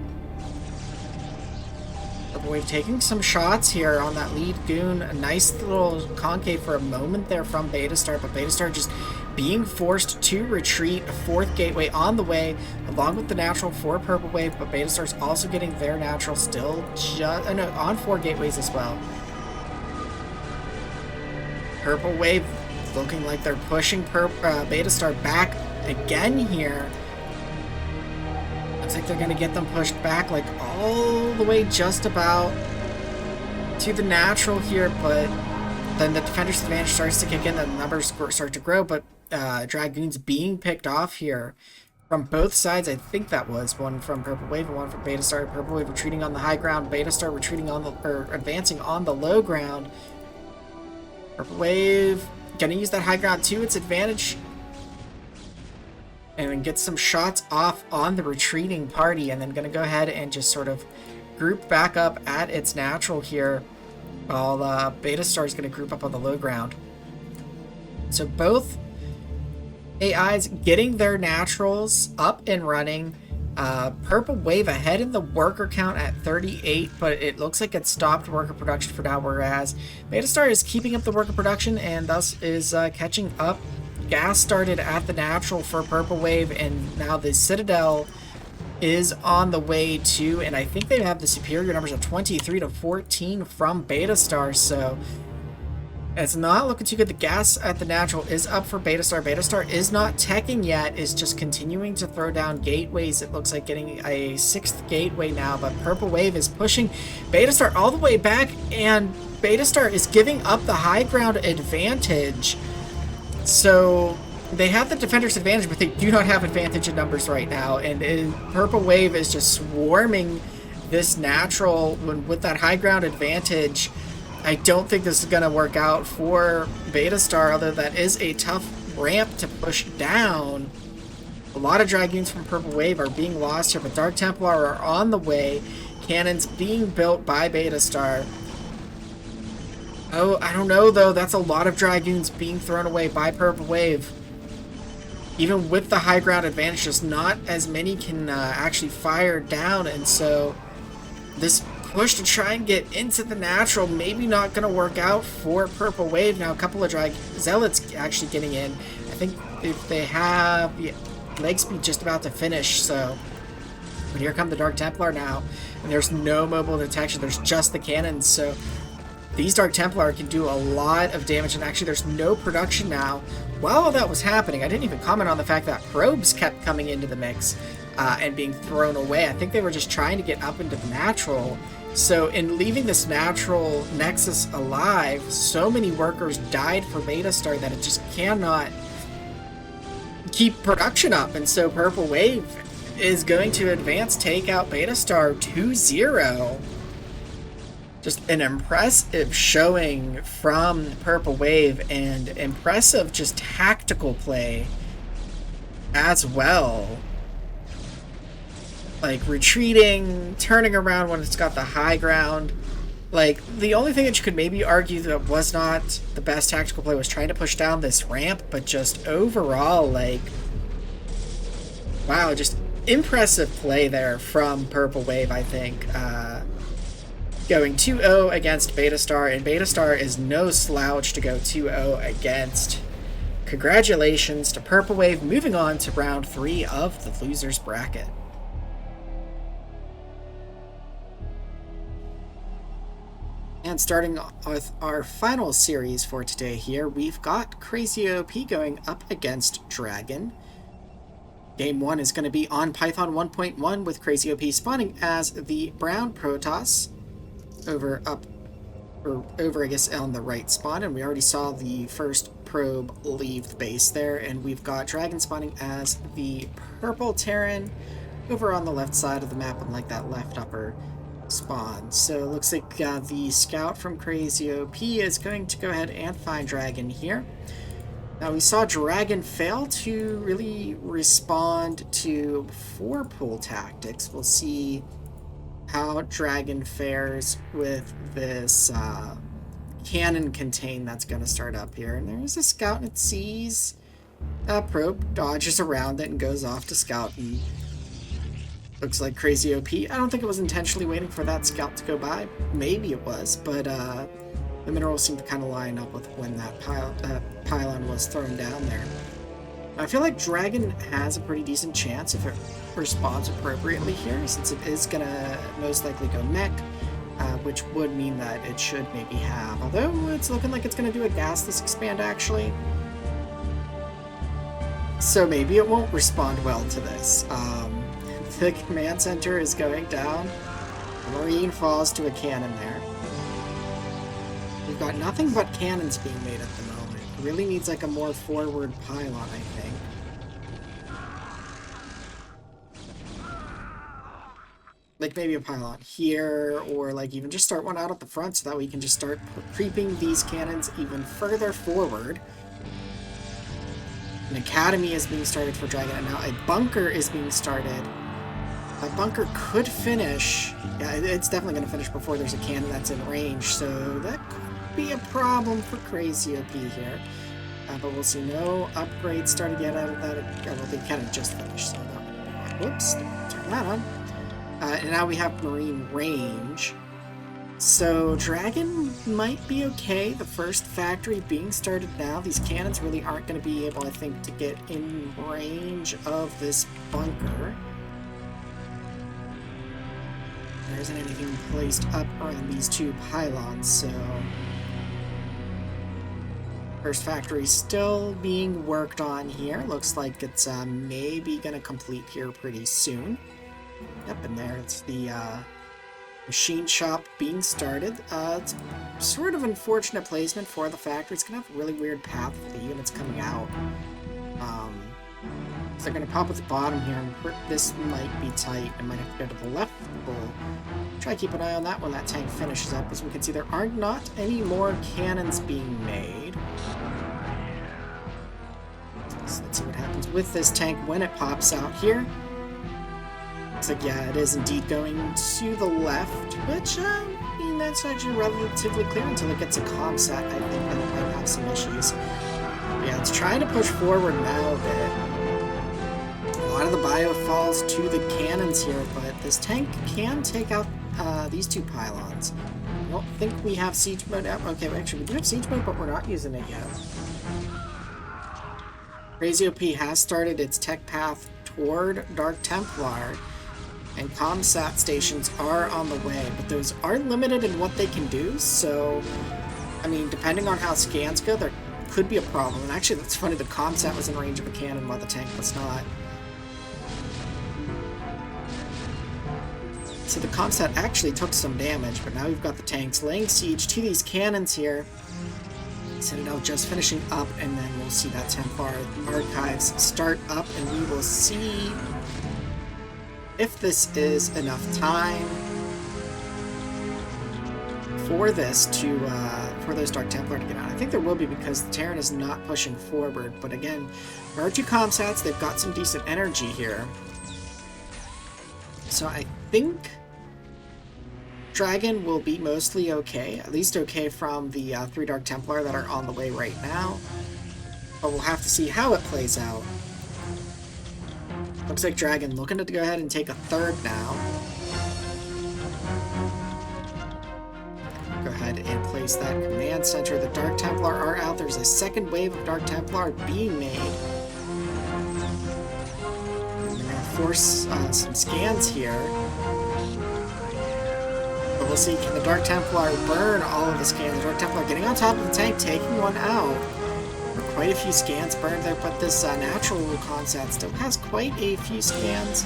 [SPEAKER 1] Purple Wave taking some shots here on that lead goon. A nice little concave for a moment there from Beta Star, but Beta Star just being forced to retreat. A 4th gateway on the way, along with the natural for Purple Wave, but Beta Star's also getting their natural still just on 4 gateways as well. Purple Wave looking like they're pushing Beta Star back again here. Looks like they're going to get them pushed back like all the way just about to the natural here, but then the defender's advantage starts to kick in, the numbers start to grow, but Dragoons being picked off here from both sides. I think that was one from Purple Wave and one from Beta Star. Purple Wave retreating on the high ground, Beta Star retreating on the, or advancing on the low ground. Purple Wave gonna use that high ground to its advantage and then get some shots off on the retreating party, and then gonna go ahead and just sort of group back up at its natural here, while Beta Star is gonna group up on the low ground. So both AIs getting their naturals up and running. Purple Wave ahead in the worker count at 38, but it looks like it stopped worker production for now, whereas Beta Star is keeping up the worker production and thus is catching up. Gas started at the natural for Purple Wave, and now the Citadel is on the way too, and I think they have the superior numbers of 23 to 14 from Beta Star, so it's not looking too good. The gas at the natural is up for Beta Star. Beta Star is not teching yet, is just continuing to throw down gateways. It looks like getting a 6th gateway now, but Purple Wave is pushing Beta Star all the way back, and Beta Star is giving up the high ground advantage. So they have the defender's advantage, but they do not have advantage in numbers right now, and Purple Wave is just swarming this natural with that high ground advantage. I don't think this is going to work out for Beta Star, although that is a tough ramp to push down. A lot of Dragoons from Purple Wave are being lost here, but Dark Templar are on the way. Cannons being built by Beta Star. Oh, I don't know, though. That's a lot of Dragoons being thrown away by Purple Wave. Even with the high ground advantage, just not as many can actually fire down, and so this push to try and get into the natural maybe not going to work out for Purple Wave. Now a couple of zealots actually getting in. I think if they have leg speed just about to finish, so but here come the Dark Templar now, and there's no mobile detection, there's just the cannons, so these Dark Templar can do a lot of damage, and actually there's no production now. While all that was happening, I didn't even comment on the fact that probes kept coming into the mix and being thrown away. I think they were just trying to get up into the natural. So in leaving this natural nexus alive, so many workers died for Beta Star that it just cannot keep production up. And so Purple Wave is going to advance, take out Beta Star 2-0. Just an impressive showing from Purple Wave, and impressive just tactical play as well. Like retreating, turning around when it's got the high ground. Like, the only thing that you could maybe argue that was not the best tactical play was trying to push down this ramp, but just overall, like, wow, just impressive play there from Purple Wave, I think. Going 2-0 against Beta Star, and Beta Star is no slouch to go 2-0 against. Congratulations to Purple Wave, moving on to round 3 of the losers bracket. And starting with our final series for today here, we've got Crazy OP going up against Dragon. Game 1 is going to be on Python 1.1 with Crazy OP spawning as the brown Protoss over, I guess, on the right spawn. And we already saw the first probe leave the base there. And we've got Dragon spawning as the purple Terran over on the left side of the map and like that left upper spawn. So it looks like the scout from Crazy OP is going to go ahead and find Dragon here. Now we saw Dragon fail to really respond to 4-pool tactics. We'll see how Dragon fares with this cannon contain that's going to start up here. And there's a scout and it sees a probe, dodges around it and goes off to scout, and looks like Crazy OP. I don't think it was intentionally waiting for that scout to go by. Maybe it was, but the minerals seem to kind of line up with when that pylon was thrown down there. I feel like Dragon has a pretty decent chance if it responds appropriately here, since it is going to most likely go mech, which would mean that it should maybe have. Although it's looking like it's going to do a gasless expand, actually. So maybe it won't respond well to this. The command center is going down. The Marine falls to a cannon there. We've got nothing but cannons being made at the moment. It really needs like a more forward pylon, I think. Like maybe a pylon here, or like even just start one out at the front so that we can just start creeping these cannons even further forward. An academy is being started for Dragon, and now a bunker is being started. A bunker could finish. Yeah, it's definitely going to finish before there's a cannon that's in range, so that could be a problem for Crazy OP here. But we'll see. No upgrades started yet out of that. Well, the cannon just finished, so that would be... Whoops, turn that on. And now we have Marine range. So Dragon might be okay. The first factory being started now. These cannons really aren't going to be able, I think, to get in range of this bunker. There isn't anything placed up around these two pylons, so... First factory still being worked on here. Looks like it's maybe going to complete here pretty soon. Yep, and there it's the machine shop being started. It's sort of unfortunate placement for the factory. It's going to have a really weird path for the units coming out. So they're going to pop at the bottom here, and this might be tight. I might have to go to the left. We'll try to keep an eye on that when that tank finishes up. As we can see, there are not any more cannons being made. So let's see what happens with this tank when it pops out here. Looks like, yeah, it is indeed going to the left, which, I mean, that's actually relatively clear until it gets a comsat. I think that it might have some issues. But yeah, it's trying to push forward now a bit. A lot of the bio falls to the cannons here, but this tank can take out these two pylons. I don't think we have siege mode out. Okay, actually, we do have siege mode, but we're not using it yet. Crazy OP has started its tech path toward Dark Templar, and comsat stations are on the way, but those are limited in what they can do, so, I mean, depending on how scans go, there could be a problem. And actually, that's funny, the comsat was in range of a cannon while the tank was not. So the comsat actually took some damage, but now we've got the tanks laying siege to these cannons here. Citadel just finishing up, and then we'll see that Templar archives start up, and we will see if this is enough time for this to for those Dark Templar to get out. I think there will be, because the Terran is not pushing forward, but again, there are two comsats. They've got some decent energy here, so I think Dragon will be mostly okay, at least okay from the 3 Dark Templar that are on the way right now. But we'll have to see how it plays out. Looks like Dragon looking to go ahead and take a third now. Go ahead and place that command center. The Dark Templar are out. There's a second wave of Dark Templar being made. I'm going to force some scans here. But we'll see, can the Dark Templar burn all of the scans? The Dark Templar getting on top of the tank, taking one out. Quite a few scans burned there, but this natural Wukong still has quite a few scans.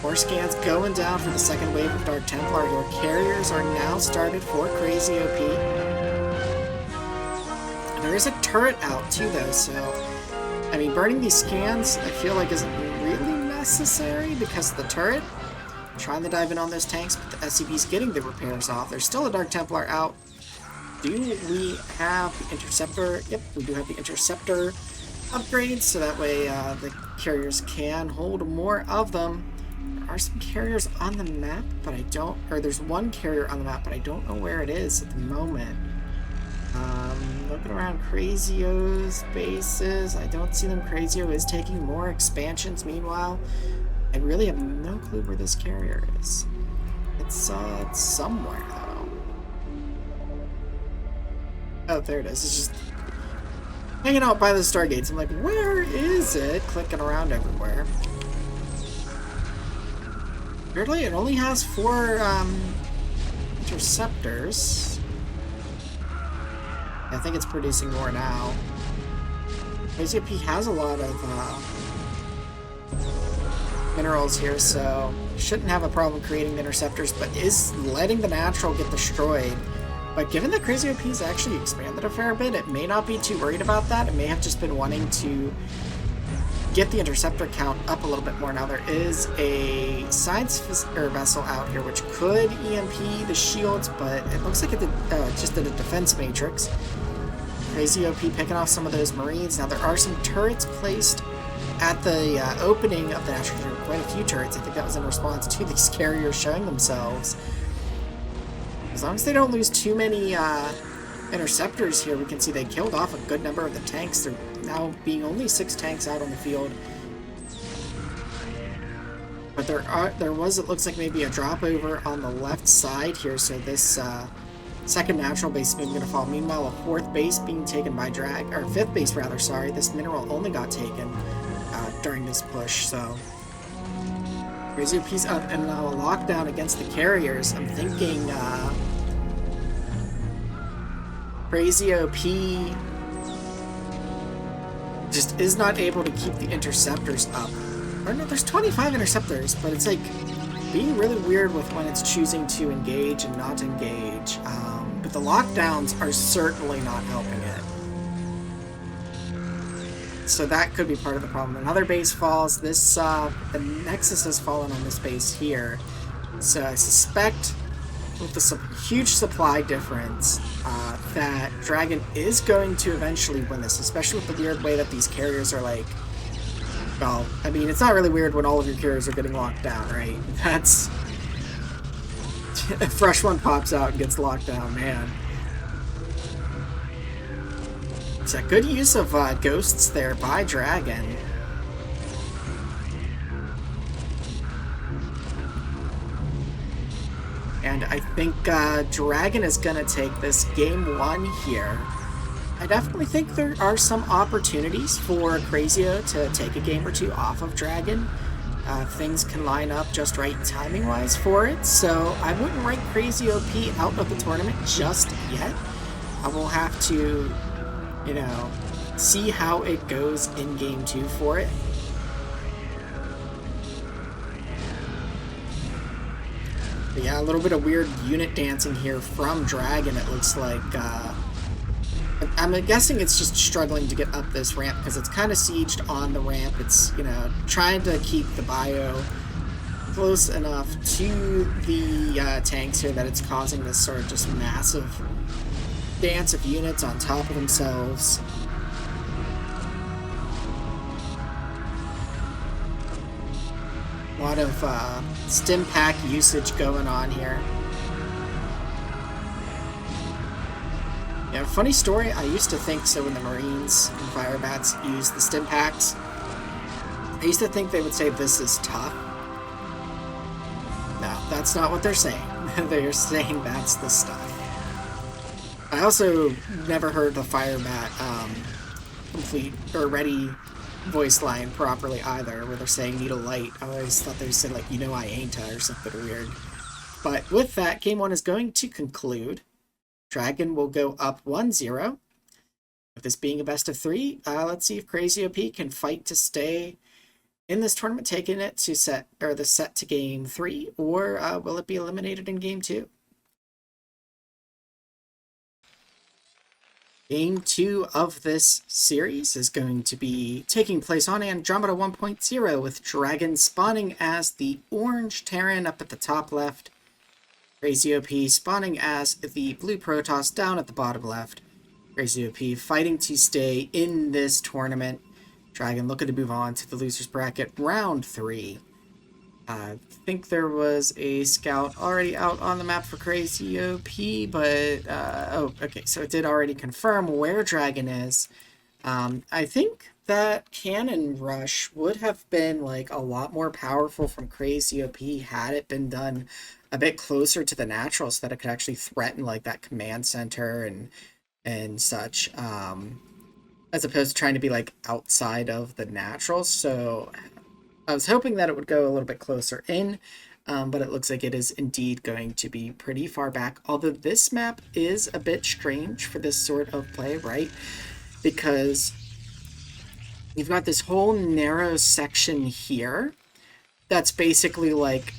[SPEAKER 1] More scans going down for the second wave of Dark Templar. Your carriers are now started for Crazy OP. There is a turret out too, though, so I mean, burning these scans I feel like isn't really necessary because of the turret. Trying to dive in on those tanks, but the SCV's getting the repairs off. There's still a Dark Templar out. Do we have the Interceptor? Yep, we do have the Interceptor upgrades, so that way the carriers can hold more of them. There are some carriers on the map, but I don't, or there's one carrier on the map, but I don't know where it is at the moment. Looking around Crazio's bases, I don't see them. Crazio is taking more expansions meanwhile. I really have no clue where this carrier is. It's somewhere though. Oh, there it is. It's just hanging out by the Stargates. I'm like, where is it? Clicking around everywhere. Weirdly, it only has 4 interceptors. I think it's producing more now. Crazy P has a lot of minerals here, so shouldn't have a problem creating the interceptors, but is letting the natural get destroyed. But given that Crazy OP's actually expanded a fair bit, it may not be too worried about that. It may have just been wanting to get the interceptor count up a little bit more. Now there is a science vessel out here which could EMP the shields, but it looks like it did, just did a defense matrix. Crazy OP picking off some of those Marines. Now there are some turrets placed at the opening of the National Reserve. Quite a few turrets. I think that was in response to these carriers showing themselves. As long as they don't lose too many interceptors here, we can see they killed off a good number of the tanks. There now being only 6 tanks out on the field. But there was, it looks like, maybe a drop over on the left side here, so this second natural base is maybe going to fall. Meanwhile, a 4th base being taken by Drag, or 5th base rather, sorry. This mineral only got taken during this push, so Crazy OP's up and now a lockdown against the carriers. I'm thinking Crazy OP just is not able to keep the interceptors up. Or no, there's 25 interceptors, but it's like being really weird with when it's choosing to engage and not engage. But the lockdowns are certainly not helping it. So that could be part of the problem. Another base falls. This the Nexus has fallen on this base here. So I suspect with the huge supply difference that Dragon is going to eventually win this, especially with the weird way that these carriers are like, well, I mean, it's not really weird when all of your carriers are getting locked down, right? That's a fresh one pops out and gets locked down, man. It's a good use of ghosts there by Dragon. And I think Dragon is going to take this game 1 here. I definitely think there are some opportunities for Crazio to take a game or 2 off of Dragon. Things can line up just right timing-wise for it, so I wouldn't write Crazy OP out of the tournament just yet. I will have to, you know, see how it goes in game 2 for it. But yeah, a little bit of weird unit dancing here from Dragon, it looks like. I'm guessing it's just struggling to get up this ramp because it's kind of sieged on the ramp. It's, you know, trying to keep the bio close enough to the tanks here that it's causing this sort of just massive dance of units on top of themselves. A lot of stim pack usage going on here. Yeah, funny story, I used to think so when the Marines and Fire Bats used the stim packs. I used to think they would say this is tough. No, that's not what they're saying. They're saying that's the stuff. I also never heard the Fire Bat complete or ready voice line properly either, where they're saying need a light. I always thought they said like, you know I ain't or something weird. But with that, game 1 is going to conclude. Dragon will go up 1-0. With this being a best of 3, let's see if Crazy OP can fight to stay in this tournament, taking it to set to game 3, or will it be eliminated in game 2? Game 2 of this series is going to be taking place on Andromeda 1.0 with Dragon spawning as the orange Terran up at the top left, Crazy OP spawning as the blue Protoss down at the bottom left. Crazy OP fighting to stay in this tournament. Dragon looking to move on to the losers bracket round 3. I think there was a scout already out on the map for Crazy OP, but oh, okay, so it did already confirm where Dragon is. I think that Cannon Rush would have been like a lot more powerful from Crazy OP had it been done a bit closer to the natural, so that it could actually threaten like that command center and such, as opposed to trying to be like outside of the natural. So I was hoping that it would go a little bit closer in, but it looks like it is indeed going to be pretty far back. Although this map is a bit strange for this sort of play, right? Because you've got this whole narrow section here that's basically like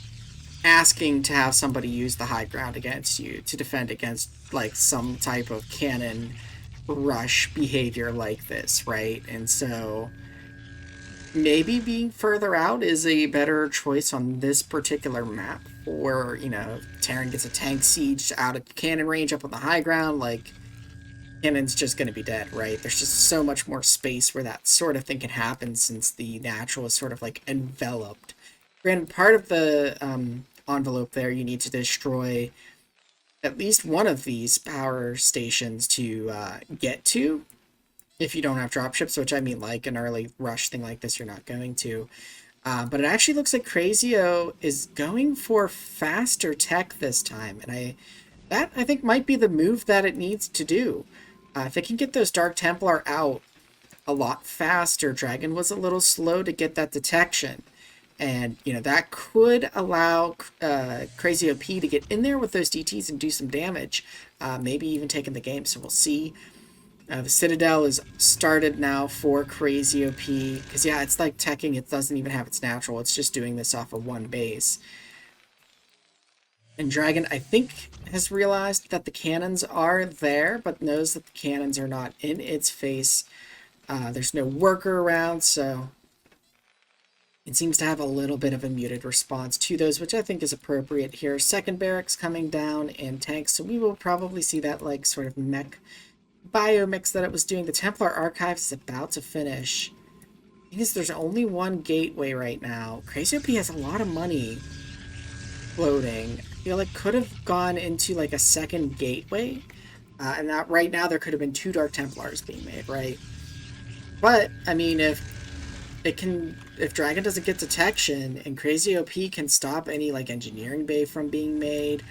[SPEAKER 1] asking to have somebody use the high ground against you to defend against like some type of cannon rush behavior like this, right? And so maybe being further out is a better choice on this particular map. Or, you know, Terran gets a tank siege out of cannon range up on the high ground, like, cannon's just going to be dead, right? There's just so much more space where that sort of thing can happen since the natural is sort of, like, enveloped. Granted, part of the envelope there, you need to destroy at least one of these power stations to get to. If you don't have dropships, which I mean, like an early rush thing like this, you're not going to. But it actually looks like Crazy-O is going for faster tech this time. And that I think might be the move that it needs to do. If it can get those Dark Templar out a lot faster, Dragon was a little slow to get that detection. And, you know, that could allow Crazy OP to get in there with those DTs and do some damage. Maybe even taking the game, so we'll see. The Citadel is started now for Crazy OP. Because, yeah, it's like teching. It doesn't even have its natural. It's just doing this off of one base. And Dragon, I think, has realized that the cannons are there, but knows that the cannons are not in its face. There's no worker around, so it seems to have a little bit of a muted response to those, which I think is appropriate here. Second barracks coming down and tanks, so we will probably see that like sort of mech biomix that it was doing. The Templar Archives is about to finish. The thing is, there's only one gateway right now. Crazy OP has a lot of money floating. I feel like could have gone into like a second gateway, and that right now there could have been 2 Dark Templars being made, right? But I mean, if Dragon doesn't get detection and Crazy OP can stop any like engineering bay from being made,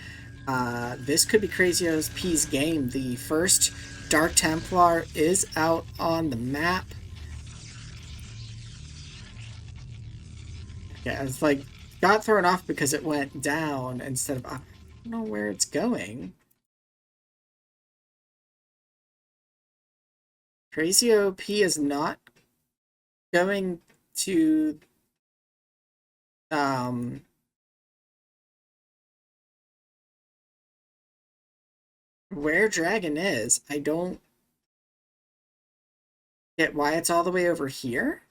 [SPEAKER 1] this could be Crazy OP's game. The first Dark Templar is out on the map. Yeah, it's like got thrown off because it went down instead of I don't know where it's going. Crazy OP is not going to where Dragon is. I don't get why it's all the way over here.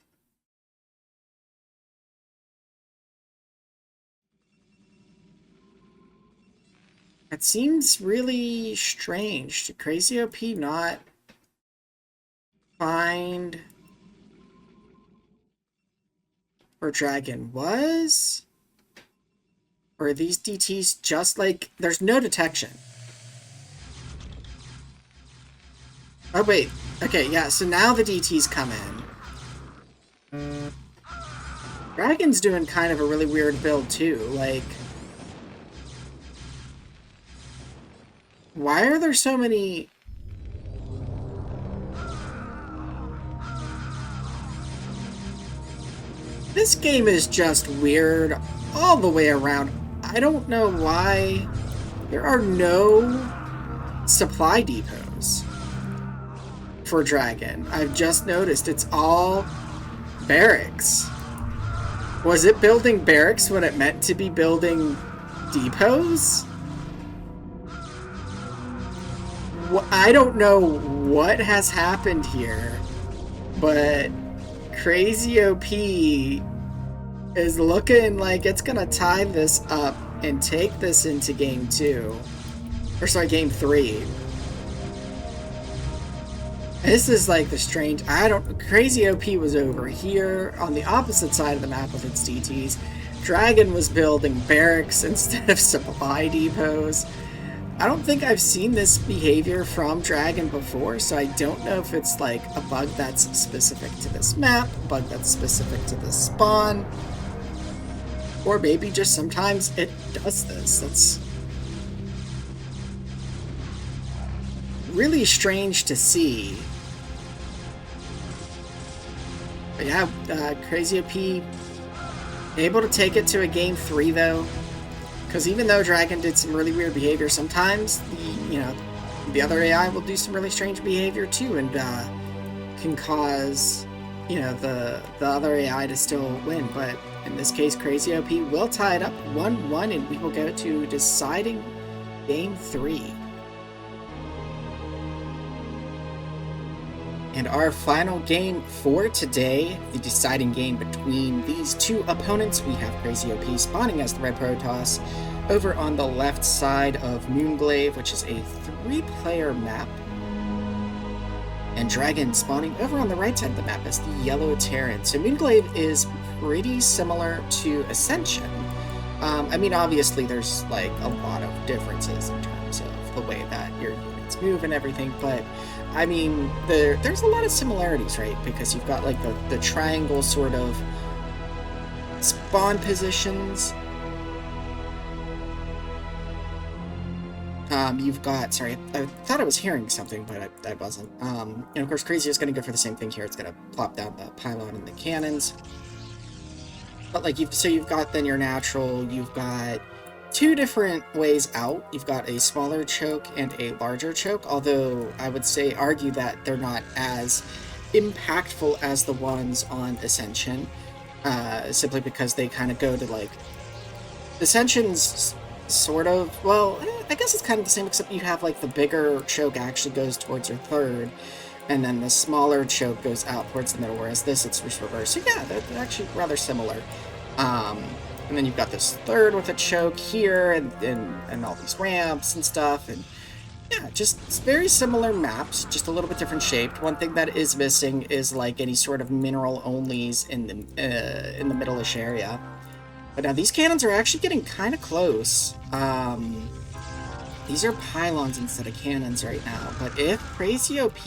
[SPEAKER 1] It seems really strange. Did Crazy OP not find where Dragon was? Or are these DTs just like... There's no detection. Oh, wait. Okay, yeah, so now the DTs come in. Dragon's doing kind of a really weird build, too. Like... Why are there so many... This game is just weird all the way around. I don't know why there are no supply depots for Dragon. I've just noticed it's all barracks. Was it building barracks when it meant to be building depots? I don't know what has happened here, but Crazy OP is looking like it's gonna tie this up and take this into game 2. Or sorry, game 3. This is like the strange... Crazy OP was over here on the opposite side of the map with its DTs. Dragon was building barracks instead of supply depots. I don't think I've seen this behavior from Dragon before, so I don't know if it's like a bug that's specific to this map, a bug that's specific to this spawn, or maybe just sometimes it does this. That's really strange to see. But yeah, Crazy OP able to take it to a game 3 though. Because even though Dragon did some really weird behavior, sometimes the other AI will do some really strange behavior too, and can cause the other AI to still win. But in this case, Crazy OP will tie it up 1-1, and we will go to deciding game 3. And our final game for today, the deciding game between these two opponents, we have Crazy OP spawning as the Red Protoss over on the left side of Moonglaive, which is a 3-player map, and Dragon spawning over on the right side of the map as the Yellow Terran. So Moonglaive is pretty similar to Ascension. I mean, obviously there's like a lot of differences in terms of the way that your units move and everything, but I mean, there's a lot of similarities, right? Because you've got like the triangle sort of spawn positions. You've got, sorry, I thought I was hearing something, but I wasn't. And of course, Crazy is going to go for the same thing here. It's going to plop down the pylon and the cannons. But like, you've got then your natural, you've got 2 different ways out. You've got a smaller choke and a larger choke, although I would argue that they're not as impactful as the ones on Ascension, simply because they kind of go to like... Ascension's sort of, well, I guess it's kind of the same, except you have like the bigger choke actually goes towards your third, and then the smaller choke goes out towards the middle, whereas this, it's just reversed. So yeah, they're actually rather similar. And then you've got this third with a choke here, and all these ramps and stuff, and yeah, just very similar maps, just a little bit different shaped. One thing that is missing is like any sort of mineral onlys in the middle-ish area. But now these cannons are actually getting kind of close. These are pylons instead of cannons right now, but if Crazy OP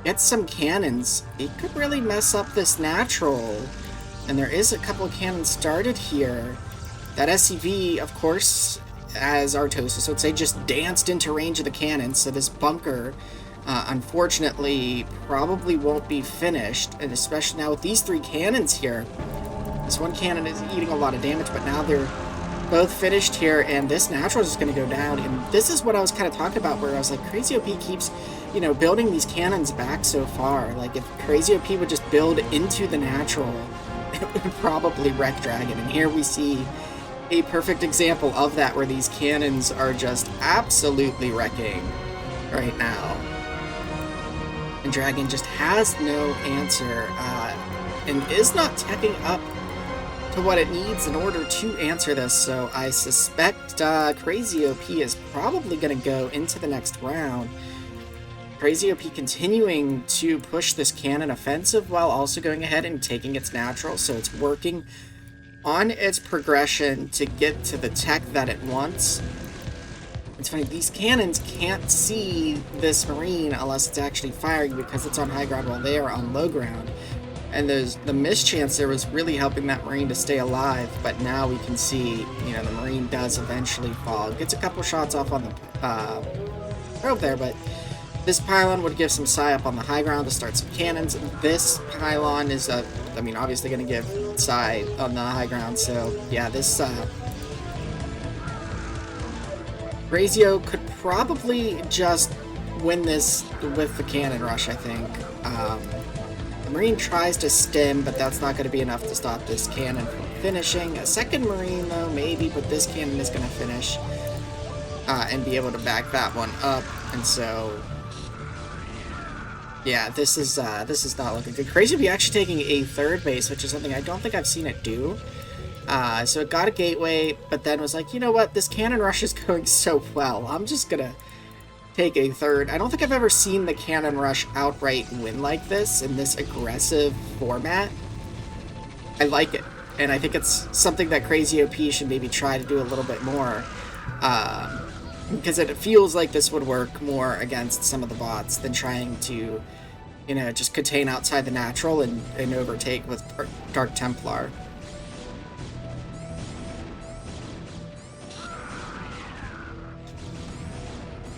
[SPEAKER 1] gets some cannons, it could really mess up this natural. And there is a couple of cannons started here. That SCV, of course, as Artosis would say, just danced into range of the cannons, so this bunker, unfortunately, probably won't be finished, and especially now with these 3 cannons here. This one cannon is eating a lot of damage, but now they're both finished here, and this natural is going to go down, and this is what I was kind of talking about, where I was like, Crazy OP keeps, building these cannons back so far. Like, if Crazy OP would just build into the natural, it would probably wreck Dragon, and here we see a perfect example of that, where these cannons are just absolutely wrecking right now. And Dragon just has no answer, and is not teching up to what it needs in order to answer this, so I suspect Crazy OP is probably going to go into the next round. Crazy OP continuing to push this cannon offensive while also going ahead and taking its natural, so it's working on its progression to get to the tech that it wants. It's funny, these cannons can't see this Marine unless it's actually firing because it's on high ground while they are on low ground. And the mischance there was really helping that Marine to stay alive, but now we can see, you know, the Marine does eventually fall. Gets a couple shots off on the probe there, but this pylon would give some psi up on the high ground to start some cannons. This pylon is, I mean, obviously going to give psi on the high ground, so yeah, this Razio could probably just win this with the cannon rush, I think. The Marine tries to stim, but that's not going to be enough to stop this cannon from finishing. A second Marine, though, maybe, but this cannon is going to finish and be able to back that one up. And so, yeah, this is not looking good. Crazy to be actually taking a third base, which is something I don't think I've seen it do. So it got a gateway, but then was like, you know what, this cannon rush is going so well, I'm just going to take a third. I don't think I've ever seen the cannon rush outright win like this in this aggressive format. I like it, and I think it's something that Crazy OP should maybe try to do a little bit more, because it feels like this would work more against some of the bots than trying to, you know, just contain outside the natural and overtake with Dark Templar.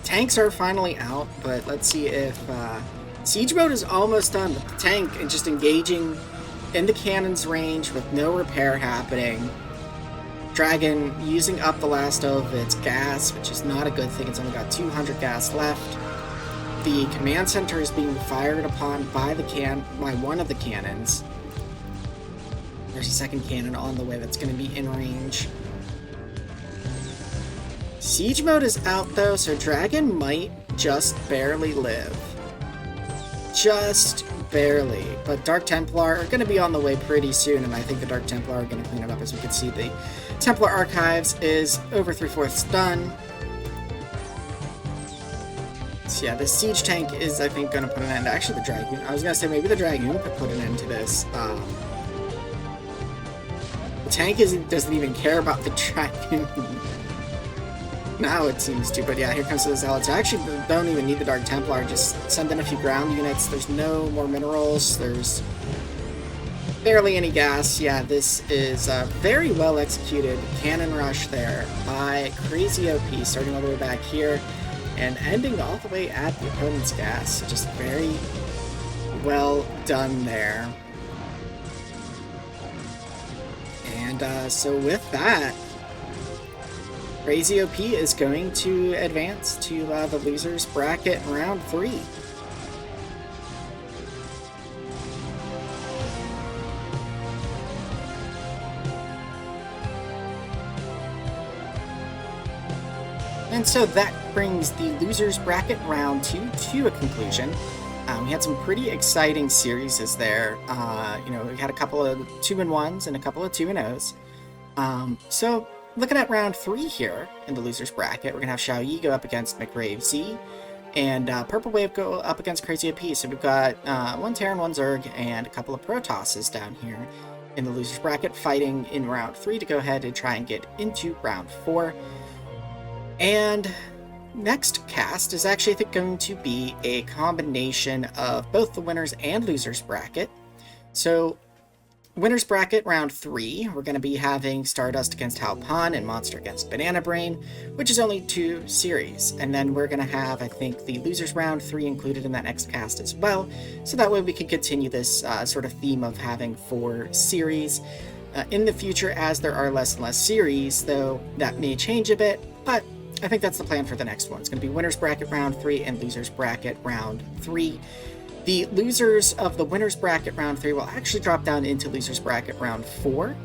[SPEAKER 1] Tanks are finally out, but let's see if siege mode is almost done with the tank and just engaging in the cannon's range with no repair happening. Dragon using up the last of its gas, which is not a good thing. It's only got 200 gas left. The command center is being fired upon by one of the cannons. There's a second cannon on the way that's going to be in range. Siege mode is out though, so Dragon might just barely live. Just barely. But Dark Templar are going to be on the way pretty soon, and I think the Dark Templar are going to clean it up. As we can see, the Templar Archives is over 3/4 done. So yeah, the Siege Tank is, I think, going to put an end to actually the Dragoon. I was going to say maybe the Dragoon could put an end to this. The tank doesn't even care about the Dragoon. Now it seems to, but yeah, here comes the Zealots. I actually don't even need the Dark Templar, just send in a few ground units. There's no more minerals, there's barely any gas. Yeah, this is a very well executed cannon rush there by Crazy OP, starting all the way back here and ending all the way at the opponent's gas. Just very well done there. And so with that, Crazy OP is going to advance to the losers bracket round 3. And so that brings the losers bracket round 2 to a conclusion. We had some pretty exciting series there. You know, we had a couple of 2-1s and a couple of 2-0s. So looking at round 3 here in the losers bracket, we're going to have Xiaoyi go up against Mcrave Z, and Purple Wave go up against Crazy OP. So we've got one Terran, one Zerg, and a couple of Protosses down here in the losers bracket fighting in round 3 to go ahead and try and get into round 4. And next cast is actually, I think, going to be a combination of both the winners and losers bracket. So winners bracket round 3, we're going to be having Stardust against Halpan and Monster against Banana Brain, which is only 2 series. And then we're going to have, I think, the losers round 3 included in that next cast as well. So that way we can continue this sort of theme of having 4 series in the future as there are less and less series, though that may change a bit, but I think that's the plan for the next one. It's going to be winners bracket round 3 and losers bracket round 3. The losers of the winners bracket round 3 will actually drop down into losers bracket round 4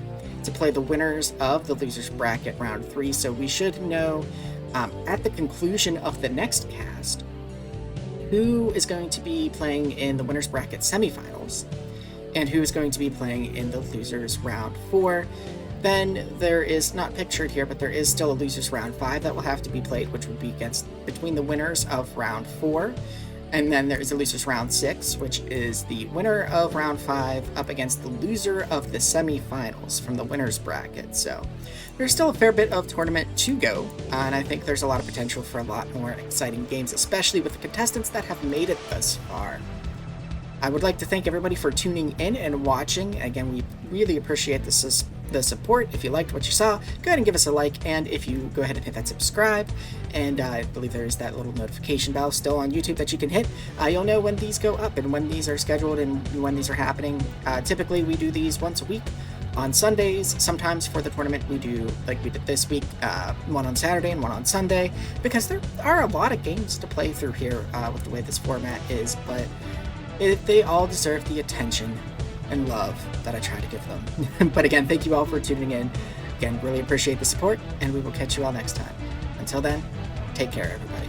[SPEAKER 1] to play the winners of the losers bracket round 3. So we should know at the conclusion of the next cast who is going to be playing in the winners bracket semifinals and who is going to be playing in the losers round 4. Then there is, not pictured here, but there is still a losers round 5 that will have to be played, which would be between the winners of round 4 And then there is a losers round 6, which is the winner of round 5 up against the loser of the semifinals from the winner's bracket. So there's still a fair bit of tournament to go, and I think there's a lot of potential for a lot more exciting games, especially with the contestants that have made it thus far. I would like to thank everybody for tuning in and watching. Again, we really appreciate the support. If you liked what you saw, go ahead and give us a like, and if you go ahead and hit that subscribe, and I believe there is that little notification bell still on YouTube that you can hit, you'll know when these go up and when these are scheduled and when these are happening. Typically we do these once a week on Sundays. Sometimes for the tournament we do, like we did this week, one on Saturday and one on Sunday, because there are a lot of games to play through here with the way this format is, but they all deserve the attention and love that I try to give them. But again, thank you all for tuning in. Again, really appreciate the support, and we will catch you all next time. Until then, take care, everybody.